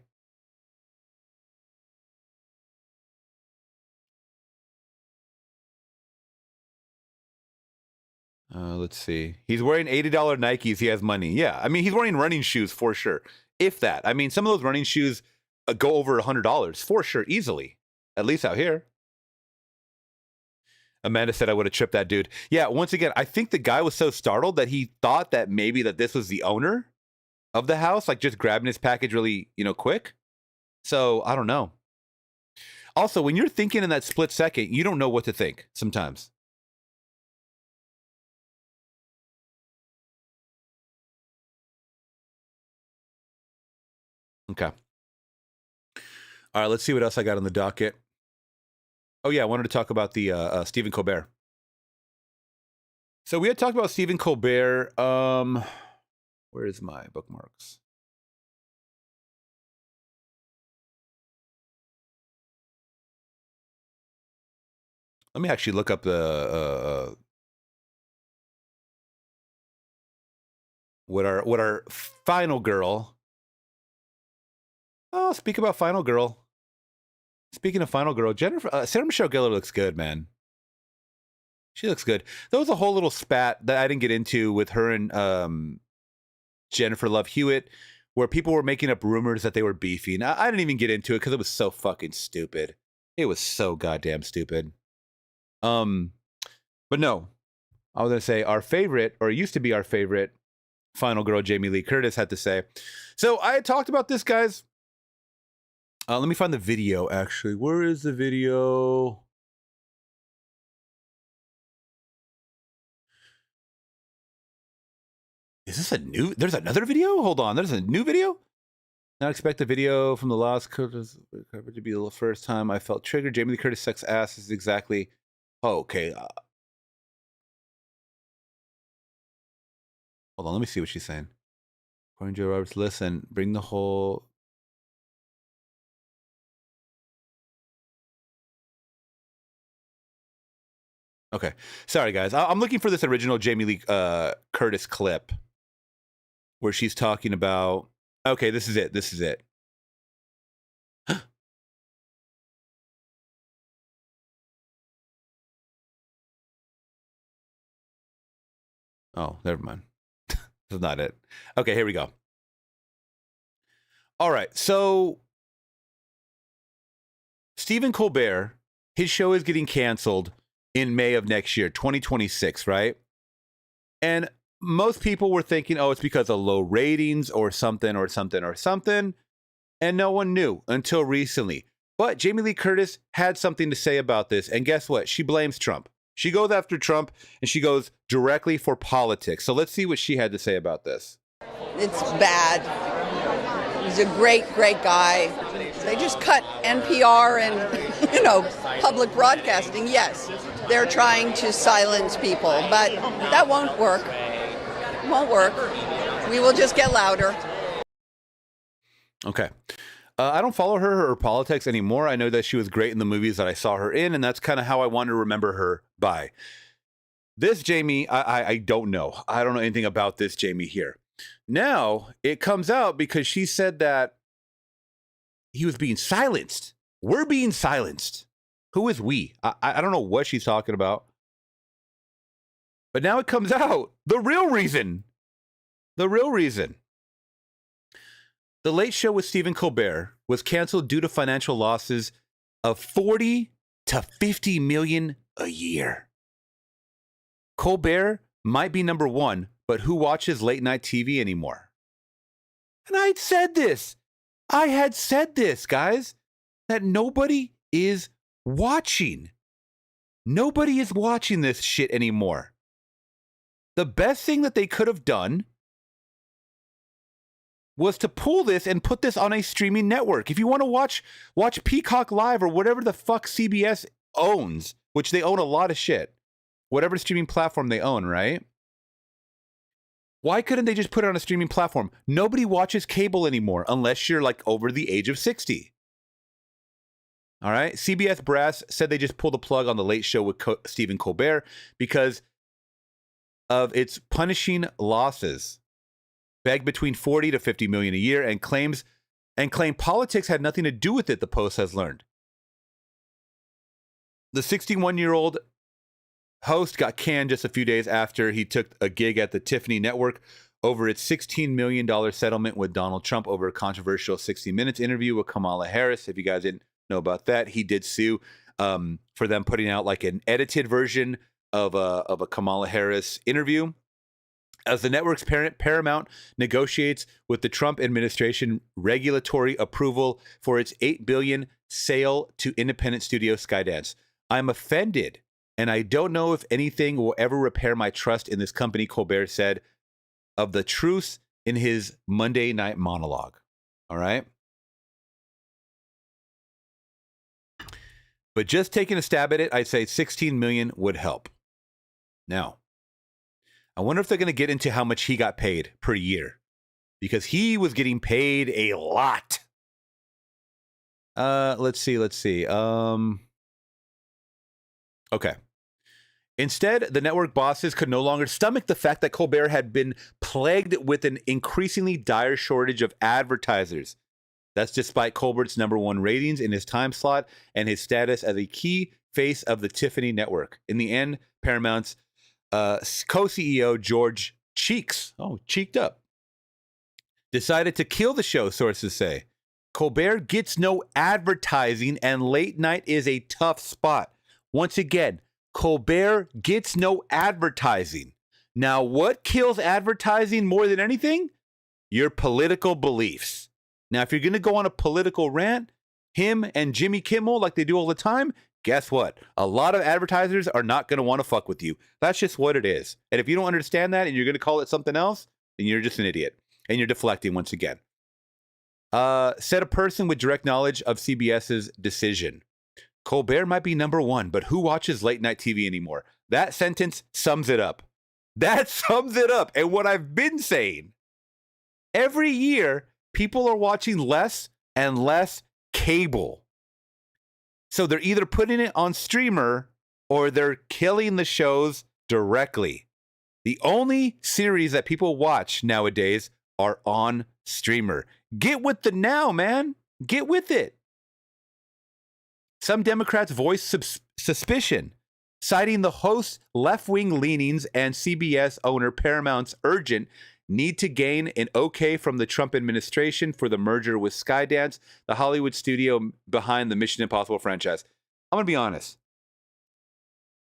Let's see. He's wearing $80 Nikes. He has money. Yeah, I mean, he's wearing running shoes for sure. If that. I mean, some of those running shoes go over $100 for sure, easily. At least out here. Amanda said I would have tripped that dude. Yeah, once again, I think the guy was so startled that he thought that maybe that this was the owner of the house, like just grabbing his package really, you know, quick. So, I don't know. Also, when you're thinking in that split second, you don't know what to think sometimes. Okay. All right, let's see what else I got on the docket. Oh, yeah, I wanted to talk about the Stephen Colbert. So we had talked about Stephen Colbert. Where is my bookmarks? Let me actually look up the what our final girl. Oh, speak about Final Girl. Speaking of Final Girl, Sarah Michelle Gellar looks good, man. She looks good. There was a whole little spat that I didn't get into with her and Jennifer Love Hewitt, where people were making up rumors that they were beefing. I didn't even get into it because it was so fucking stupid. It was so goddamn stupid. But no, I was gonna say our favorite, or it used to be our favorite, Final Girl, Jamie Lee Curtis, had to say. So I had talked about this, guys. Let me find the video, actually. Where is the video? Is this a new... There's another video? Hold on. There's a new video? Not expect the video from the Lost Curtis covered to be the first time I felt triggered. Jamie Lee Curtis sex ass is exactly... Oh, okay. Hold on. Let me see what she's saying. According to Joe Roberts, listen. Bring the whole... Okay. Sorry, guys. I'm looking for this original Jamie Lee Curtis clip where she's talking about... Okay, this is it. This is it. Oh, never mind. This is not it. Okay, here we go. All right, so Stephen Colbert, his show is getting canceled in May of next year, 2026, right? And most people were thinking, oh, it's because of low ratings or something or something or something. And no one knew until recently. But Jamie Lee Curtis had something to say about this. And guess what? She blames Trump. She goes after Trump, and she goes directly for politics. So let's see what she had to say about this. It's bad. He's a great, great guy. They just cut NPR and, public broadcasting. Yes, they're trying to silence people, but that won't work. Won't work. We will just get louder. Okay. I don't follow her or politics anymore. I know that she was great in the movies that I saw her in, and that's kind of how I want to remember her by. This Jamie, I don't know. I don't know anything about this Jamie here. Now, it comes out because she said that he was being silenced. We're being silenced. Who is we? I don't know what she's talking about. But now it comes out. The real reason. The real reason. The Late Show with Stephen Colbert was canceled due to financial losses of 40 to 50 million a year. Colbert might be number one, but who watches late night TV anymore? And I had said this, guys, that nobody is watching. Nobody is watching this shit anymore. The best thing that they could have done was to pull this and put this on a streaming network. If you want to watch Peacock Live or whatever the fuck CBS owns, which they own a lot of shit, whatever streaming platform they own, right? Why couldn't they just put it on a streaming platform? Nobody watches cable anymore unless you're like over the age of 60. All right. CBS brass said they just pulled the plug on the Late Show with Stephen Colbert because of its punishing losses. Begged between 40 to 50 million a year and claim politics had nothing to do with it, the Post has learned. The 61-year-old host got canned just a few days after he took a gig at the Tiffany Network over its $16 million settlement with Donald Trump over a controversial 60 Minutes interview with Kamala Harris. If you guys didn't know about that, he did sue for them putting out like an edited version of a Kamala Harris interview. As the network's parent, Paramount, negotiates with the Trump administration regulatory approval for its $8 billion sale to independent studio Skydance. I'm offended, and I don't know if anything will ever repair my trust in this company, Colbert said of the truth in his Monday night monologue. All right? But just taking a stab at it, I'd say 16 million would help. Now, I wonder if they're going to get into how much he got paid per year, because he was getting paid a lot. Let's see. Okay. Instead, the network bosses could no longer stomach the fact that Colbert had been plagued with an increasingly dire shortage of advertisers. That's despite Colbert's #1 ratings in his time slot and his status as a key face of the Tiffany Network. In the end, Paramount's co-CEO George cheeked up, decided to kill the show, sources say. Colbert gets no advertising and late night is a tough spot. Once again, Colbert gets no advertising. Now, what kills advertising more than anything? Your political beliefs. Now, if you're going to go on a political rant, him and Jimmy Kimmel, like they do all the time, guess what? A lot of advertisers are not going to want to fuck with you. That's just what it is. And if you don't understand that and you're going to call it something else, then you're just an idiot. And you're deflecting once again. Said a person with direct knowledge of CBS's decision. Colbert might be #1, but who watches late night TV anymore? That sentence sums it up. That sums it up. And what I've been saying, every year, people are watching less and less cable. So they're either putting it on streamer or they're killing the shows directly. The only series that people watch nowadays are on streamer. Get with the now, man. Get with it. Some Democrats voiced suspicion, citing the host's left-wing leanings and CBS owner Paramount's urgent need to gain an okay from the Trump administration for the merger with Skydance, the Hollywood studio behind the Mission Impossible franchise. I'm going to be honest.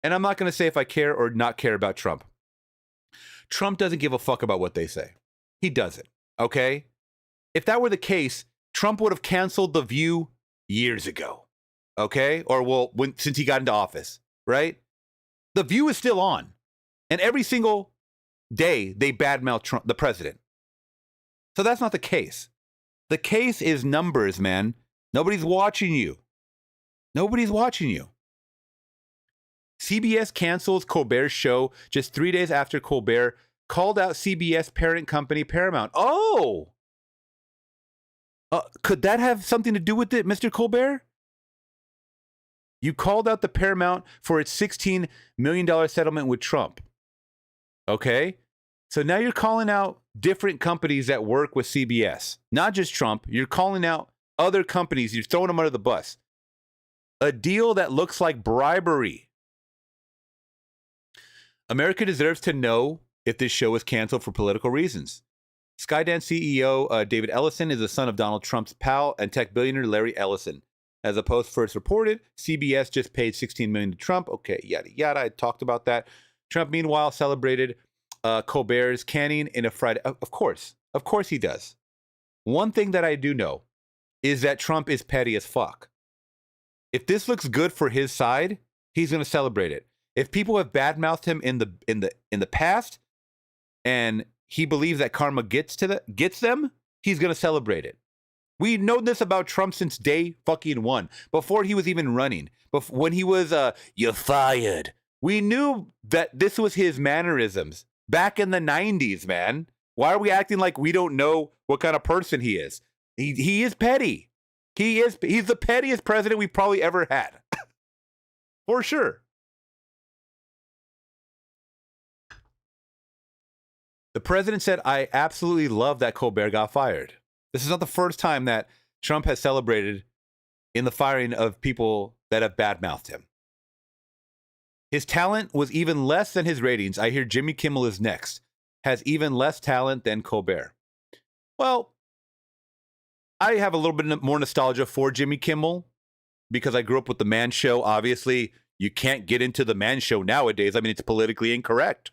And I'm not going to say if I care or not care about Trump. Trump doesn't give a fuck about what they say. He doesn't, okay? If that were the case, Trump would have canceled The View years ago, okay? Or, well, since he got into office, right? The View is still on. And every single day they badmouth Trump, the president. So that's not the case. The case is numbers, man. Nobody's watching you. Nobody's watching you. CBS cancels Colbert's show just 3 days after Colbert called out CBS parent company Paramount. Oh! Could that have something to do with it, Mr. Colbert? You called out the Paramount for its $16 million settlement with Trump. Okay? So now you're calling out different companies that work with CBS. Not just Trump. You're calling out other companies. You're throwing them under the bus. A deal that looks like bribery. America deserves to know if this show is canceled for political reasons. Skydance CEO David Ellison is the son of Donald Trump's pal and tech billionaire Larry Ellison. As the Post first reported, CBS just paid $16 million to Trump. Okay, yada, yada. I talked about that. Trump, meanwhile, celebrated Colbert's canning in a Friday. Of course he does. One thing that I do know is that Trump is petty as fuck. If this looks good for his side, he's going to celebrate it. If people have badmouthed him in the past, and he believes that karma gets them, he's going to celebrate it. We know this about Trump since day fucking one, before he was even running. When he was, you're fired. We knew that this was his mannerisms back in the 90s, man. Why are we acting like we don't know what kind of person he is? He is petty. He's the pettiest president we've probably ever had. For sure. The president said, I absolutely love that Colbert got fired. This is not the first time that Trump has celebrated in the firing of people that have badmouthed him. His talent was even less than his ratings. I hear Jimmy Kimmel is next. Has even less talent than Colbert. Well, I have a little bit more nostalgia for Jimmy Kimmel because I grew up with the Man Show. Obviously, you can't get into the Man Show nowadays. I mean, it's politically incorrect.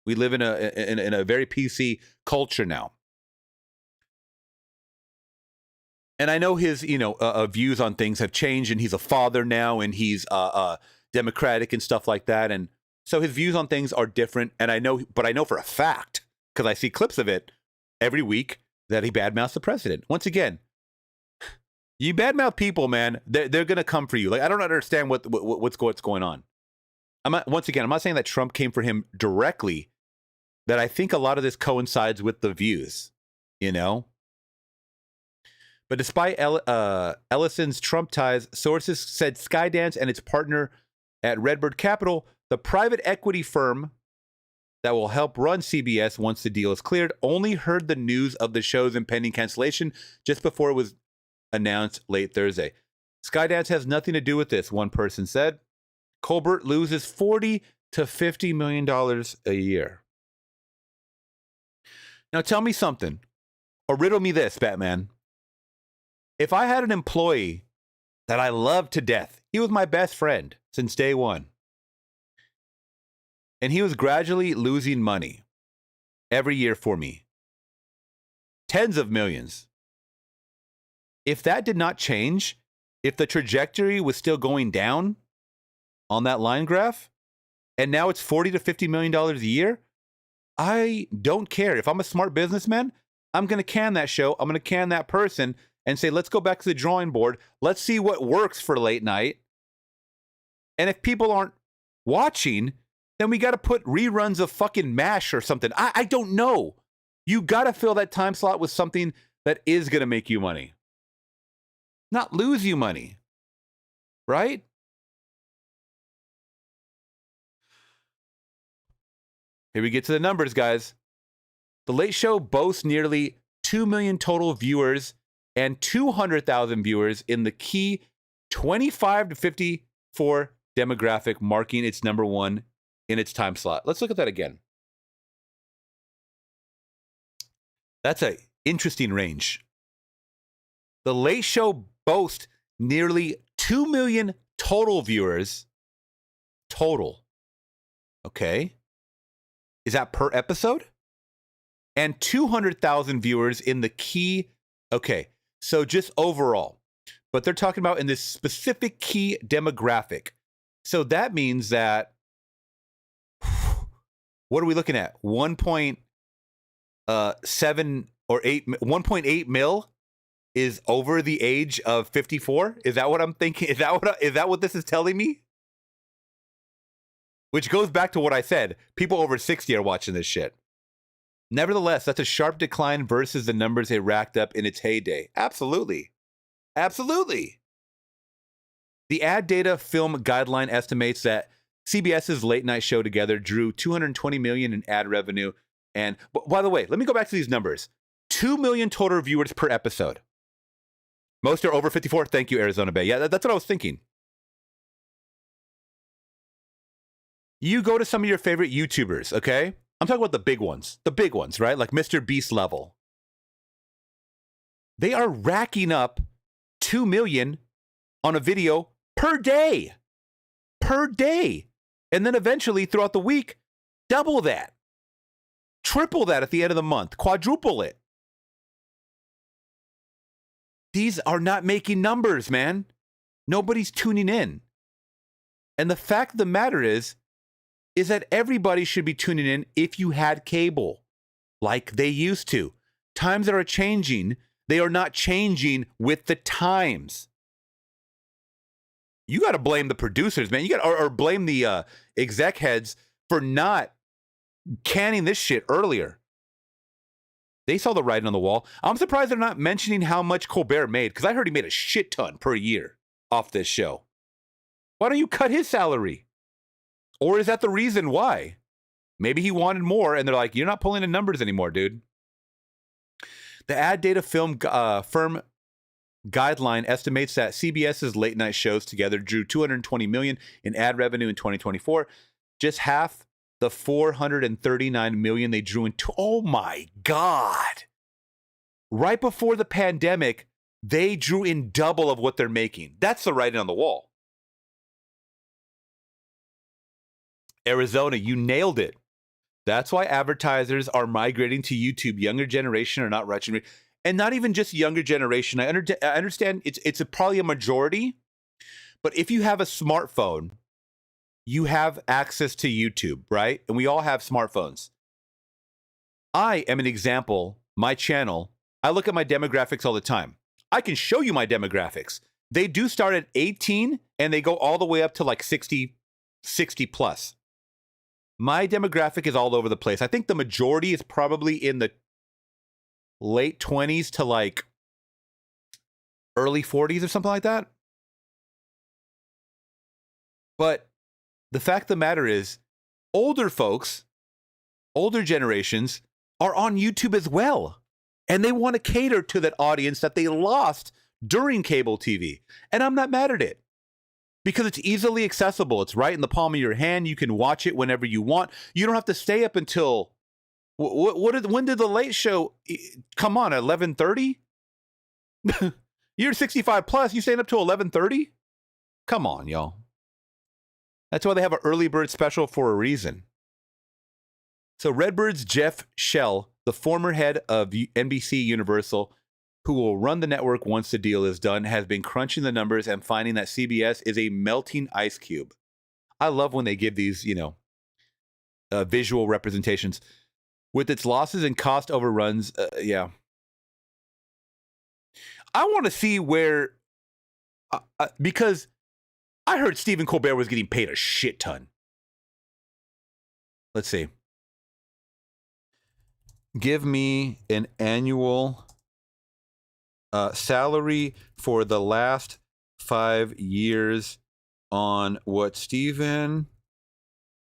We live in a very PC culture now. And I know his, views on things have changed, and he's a father now, and he's Democratic and stuff like that. And so his views on things are different. And I know for a fact, because I see clips of it every week, that he badmouths the president. Once again, you badmouth people, man, they're going to come for you. Like, I don't understand what's going on. I'm not saying that Trump came for him directly, that I think a lot of this coincides with the views, But despite Ellison's Trump ties, sources said Skydance and its partner at Redbird Capital, the private equity firm that will help run CBS once the deal is cleared, only heard the news of the show's impending cancellation just before it was announced late Thursday. Skydance has nothing to do with this, one person said. Colbert loses $40 to $50 million a year. Now tell me something, or riddle me this, Batman. If I had an employee that I loved to death, he was my best friend since day one, and he was gradually losing money every year for me, tens of millions. If that did not change, if the trajectory was still going down on that line graph, and now it's $40 to $50 million a year, I don't care. If I'm a smart businessman, I'm going to can that show. I'm going to can that person and say, let's go back to the drawing board. Let's see what works for late night. And if people aren't watching, then we got to put reruns of fucking MASH or something. I don't know. You got to fill that time slot with something that is going to make you money, not lose you money, right? Here we get to the numbers, guys. The Late Show boasts nearly 2 million total viewers and 200,000 viewers in the key 25 to 54 demographic, marking its number one in its time slot. Let's look at that again. That's an interesting range. The Late Show boasts nearly 2 million total viewers. Total. Okay. Is that per episode? And 200,000 viewers in the key. Okay, so just overall. But they're talking about in this specific key demographic. So that means that What are we looking at? 1.7 or 8, 1.8 mil is over the age of 54. Is that what I'm thinking? Is that what this is telling me? Which goes back to what I said. People over 60 are watching this shit. Nevertheless, that's a sharp decline versus the numbers they racked up in its heyday. Absolutely. Absolutely. The Ad Data Film Guideline estimates that CBS's late night show Together drew $220 million in ad revenue. And by the way, let me go back to these numbers. 2 million total viewers per episode. Most are over 54. Thank you, Arizona Bay. Yeah, that's what I was thinking. You go to some of your favorite YouTubers, okay? I'm talking about the big ones, right? Like Mr. Beast level. They are racking up 2 million on a video per day. Per day. And then eventually throughout the week, double that. Triple that at the end of the month. Quadruple it. These are not making numbers, man. Nobody's tuning in. And the fact of the matter is that everybody should be tuning in if you had cable, like they used to. Times are changing. They are not changing with the times. You got to blame the producers, man. You got or blame the exec heads for not canning this shit earlier. They saw the writing on the wall. I'm surprised they're not mentioning how much Colbert made, because I heard he made a shit ton per year off this show. Why don't you cut his salary? Or is that the reason why? Maybe he wanted more, and they're like, you're not pulling the numbers anymore, dude. The Ad Data Film Firm Guideline estimates that CBS's late night shows Together drew $220 million in ad revenue in 2024. Just half the $439 million they drew in. Oh my God. Right before the pandemic, they drew in double of what they're making. That's the writing on the wall. Arizona, you nailed it. That's why advertisers are migrating to YouTube. Younger generation are not rushing. And not even just younger generation. I understand it's probably a majority. But if you have a smartphone, you have access to YouTube, right? And we all have smartphones. I am an example. My channel, I look at my demographics all the time. I can show you my demographics. They do start at 18 and they go all the way up to like 60 plus. My demographic is all over the place. I think the majority is probably in the late 20s to like early 40s or something like that. But the fact of the matter is, older folks, older generations are on YouTube as well. And they want to cater to that audience that they lost during cable TV. And I'm not mad at it. Because it's easily accessible. It's right in the palm of your hand. You can watch it whenever you want. You don't have to stay up until when did the late show come on? At 11:30? You're 65 plus. You staying up till 11:30? Come on, y'all. That's why they have an early bird special for a reason. So Redbird's Jeff Shell, the former head of NBC Universal, who will run the network once the deal is done, has been crunching the numbers and finding that CBS is a melting ice cube. I love when they give these, visual representations. With its losses and cost overruns, yeah. I want to see where, because I heard Stephen Colbert was getting paid a shit ton. Let's see. Give me an annual salary for the last 5 years on what Stephen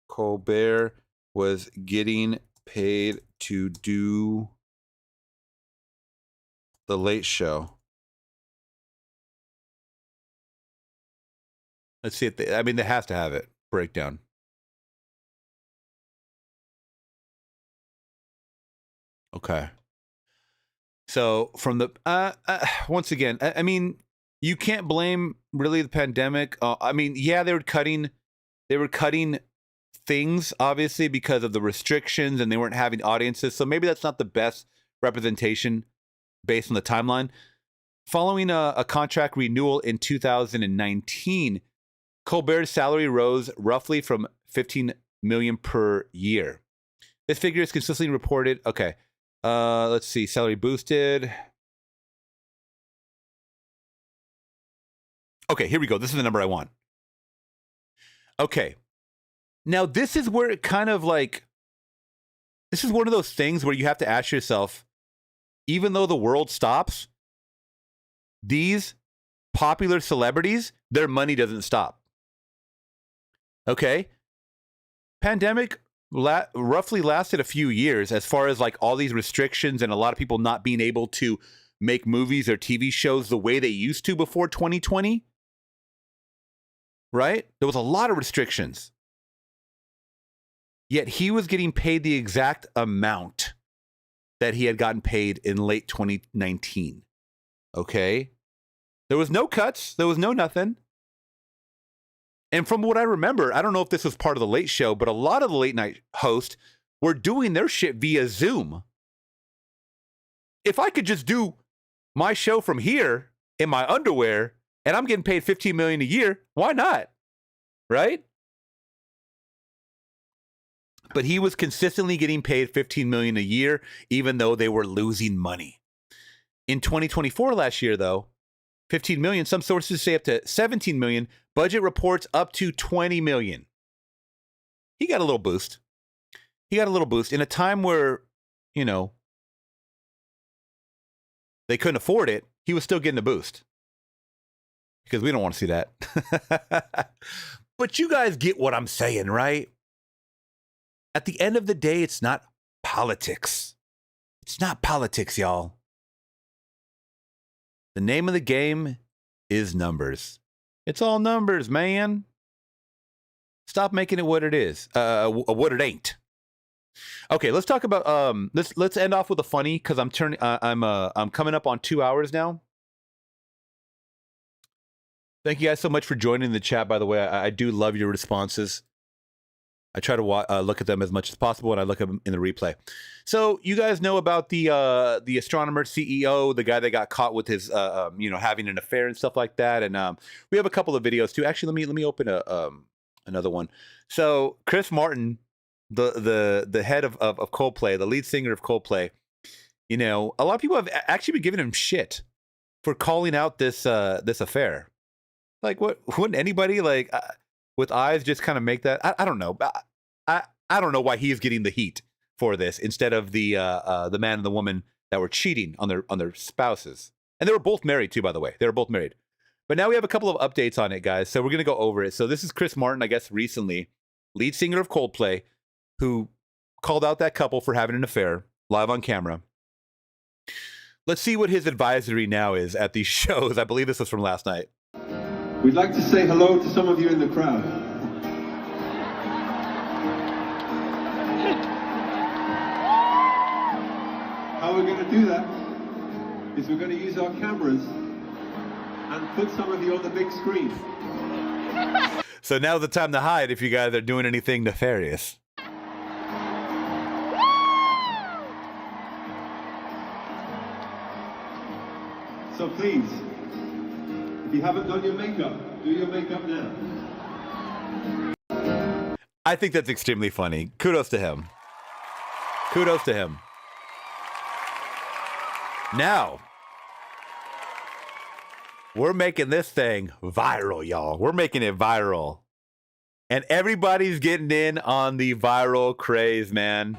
Colbert was getting paid to do The Late Show. Let's see if they have to have it. Breakdown. Okay. So from the once again, I mean, you can't blame really the pandemic. Yeah, they were cutting things obviously because of the restrictions, and they weren't having audiences. So maybe that's not the best representation based on the timeline. Following a contract renewal in 2019, Colbert's salary rose roughly from $15 million per year. This figure is consistently reported. Okay. Let's see. Salary boosted. Okay, here we go. This is the number I want. Okay. Now, this is where it kind of like, this is one of those things where you have to ask yourself, even though the world stops, these popular celebrities, their money doesn't stop. Okay? Pandemic roughly lasted a few years as far as like all these restrictions and a lot of people not being able to make movies or TV shows the way they used to before 2020. Right? There was a lot of restrictions. Yet he was getting paid the exact amount that he had gotten paid in late 2019. Okay? There was no cuts. There was no nothing. And from what I remember, I don't know if this was part of the Late Show, but a lot of the late night hosts were doing their shit via Zoom. If I could just do my show from here in my underwear and I'm getting paid $15 million a year, why not? Right? But he was consistently getting paid $15 million a year, even though they were losing money. In 2024 last year, though, $15 million, some sources say up to $17 million, budget reports up to $20 million. He got a little boost. He got a little boost in a time where, you know, they couldn't afford it. He was still getting a boost. Because we don't want to see that. But you guys get what I'm saying, right? At the end of the day, it's not politics. It's not politics, y'all. The name of the game is numbers. It's all numbers, man. Stop making it what it is, what it ain't. Okay, let's talk about let's end off with a funny because I'm coming up on 2 hours now. Thank you guys so much for joining the chat. By the way, I do love your responses. I try to look at them as much as possible, and I look at them in the replay. So you guys know about the astronomer CEO, the guy that got caught with his having an affair and stuff like that. And we have a couple of videos too. Actually, let me open another one. So Chris Martin, the head of Coldplay, the lead singer of Coldplay, you know, a lot of people have actually been giving him shit for calling out this affair. Like, what? Wouldn't anybody like with eyes just kind of make that? I don't know. I don't know why he's getting the heat for this instead of the man and the woman that were cheating on their spouses. And they were both married too, by the way. They were both married. But now we have a couple of updates on it, guys. So we're gonna go over it. So this is Chris Martin, I guess, recently, lead singer of Coldplay, who called out that couple for having an affair live on camera. Let's see what his advisory now is at these shows. I believe this was from last night. We'd like to say hello to some of you in the crowd. How we're going to do that is we're going to use our cameras and put some of you on the big screen. So now's the time to hide if you guys are doing anything nefarious. So please, if you haven't done your makeup, do your makeup now. I think that's extremely funny. Kudos to him. Kudos to him. Now, we're making this thing viral, y'all. We're making it viral. And everybody's getting in on the viral craze, man.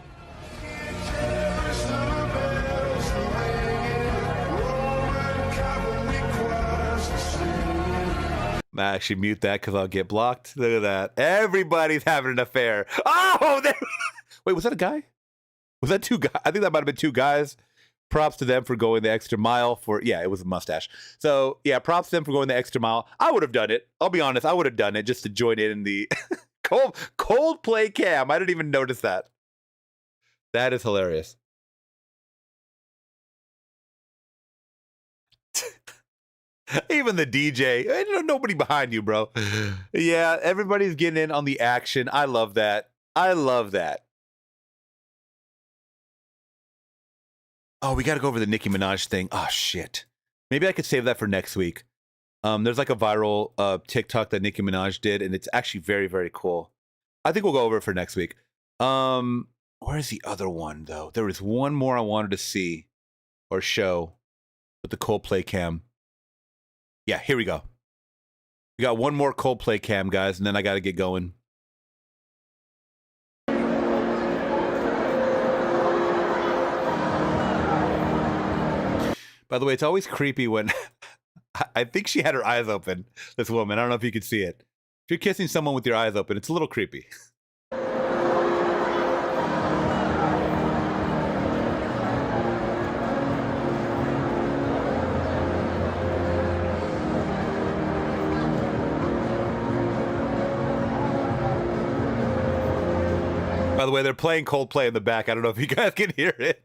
I actually mute that because I'll get blocked. Look at that. Everybody's having an affair. Oh, wait, was that a guy? Was that two guys? I think that might have been two guys. Props to them for going the extra mile it was a mustache. So yeah, props to them for going the extra mile. I would have done it. I'll be honest. I would have done it just to join in the Coldplay cam. I didn't even notice that. That is hilarious. Even the DJ, nobody behind you, bro. Yeah, everybody's getting in on the action. I love that. I love that. Oh, we got to go over the Nicki Minaj thing. Oh, shit. Maybe I could save that for next week. There's like a viral TikTok that Nicki Minaj did, and it's actually very, very cool. I think we'll go over it for next week. Hold Where's the other one, though? There was one more I wanted to see or show with the Coldplay cam. Yeah, here we go. We got one more Coldplay cam, guys, and then I got to get going. By the way, it's always creepy when I think she had her eyes open, this woman. I don't know if you can see it. If you're kissing someone with your eyes open, it's a little creepy. By the way, they're playing Coldplay in the back. I don't know if you guys can hear it.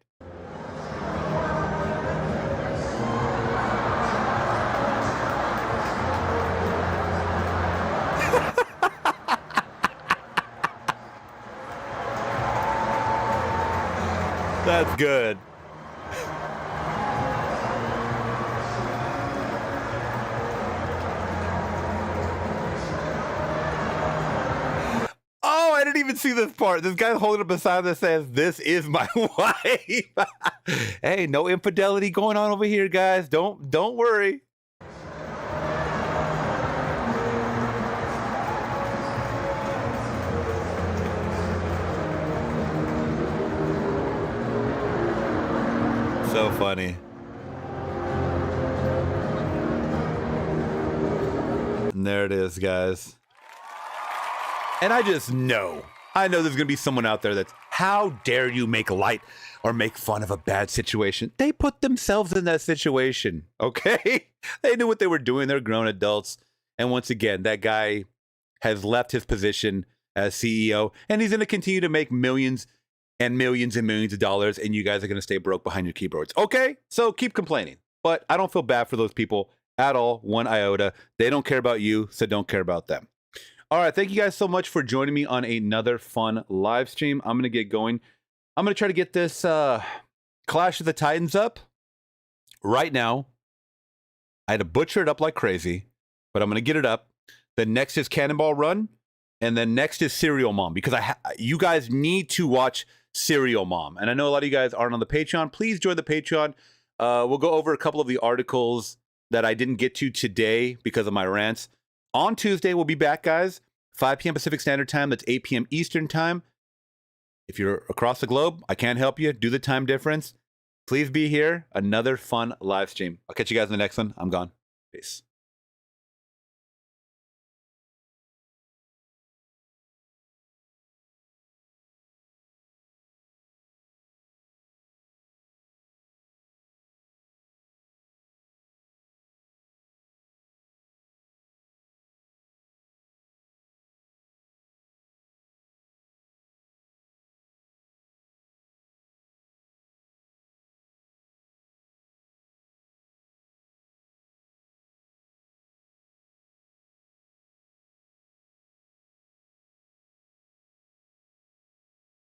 That's good. Oh, I didn't even see this part. This guy's holding up a sign that says, "This is my wife." Hey, no infidelity going on over here, guys. Don't worry. So funny. And there it is, guys. And I just know, I know there's going to be someone out there that's, how dare you make light or make fun of a bad situation? They put themselves in that situation, okay? They knew what they were doing. They're grown adults. And once again, that guy has left his position as CEO, and he's going to continue to make millions and millions and millions of dollars, and you guys are going to stay broke behind your keyboards. Okay, so keep complaining. But I don't feel bad for those people at all, one iota. They don't care about you, so don't care about them. All right, thank you guys so much for joining me on another fun live stream. I'm going to get going. I'm going to try to get this Clash of the Titans up right now. I had to butcher it up like crazy, but I'm going to get it up. Then next is Cannonball Run, and then next is Serial Mom, because you guys need to watch Serial Mom. And I know a lot of you guys aren't on the Patreon. Please join the Patreon. We'll go over a couple of the articles that I didn't get to today because of my rants. On Tuesday, we'll be back, guys. 5 p.m. Pacific Standard Time. That's 8 p.m. Eastern Time. If you're across the globe, I can't help you. Do the time difference. Please be here. Another fun live stream. I'll catch you guys in the next one. I'm gone. Peace.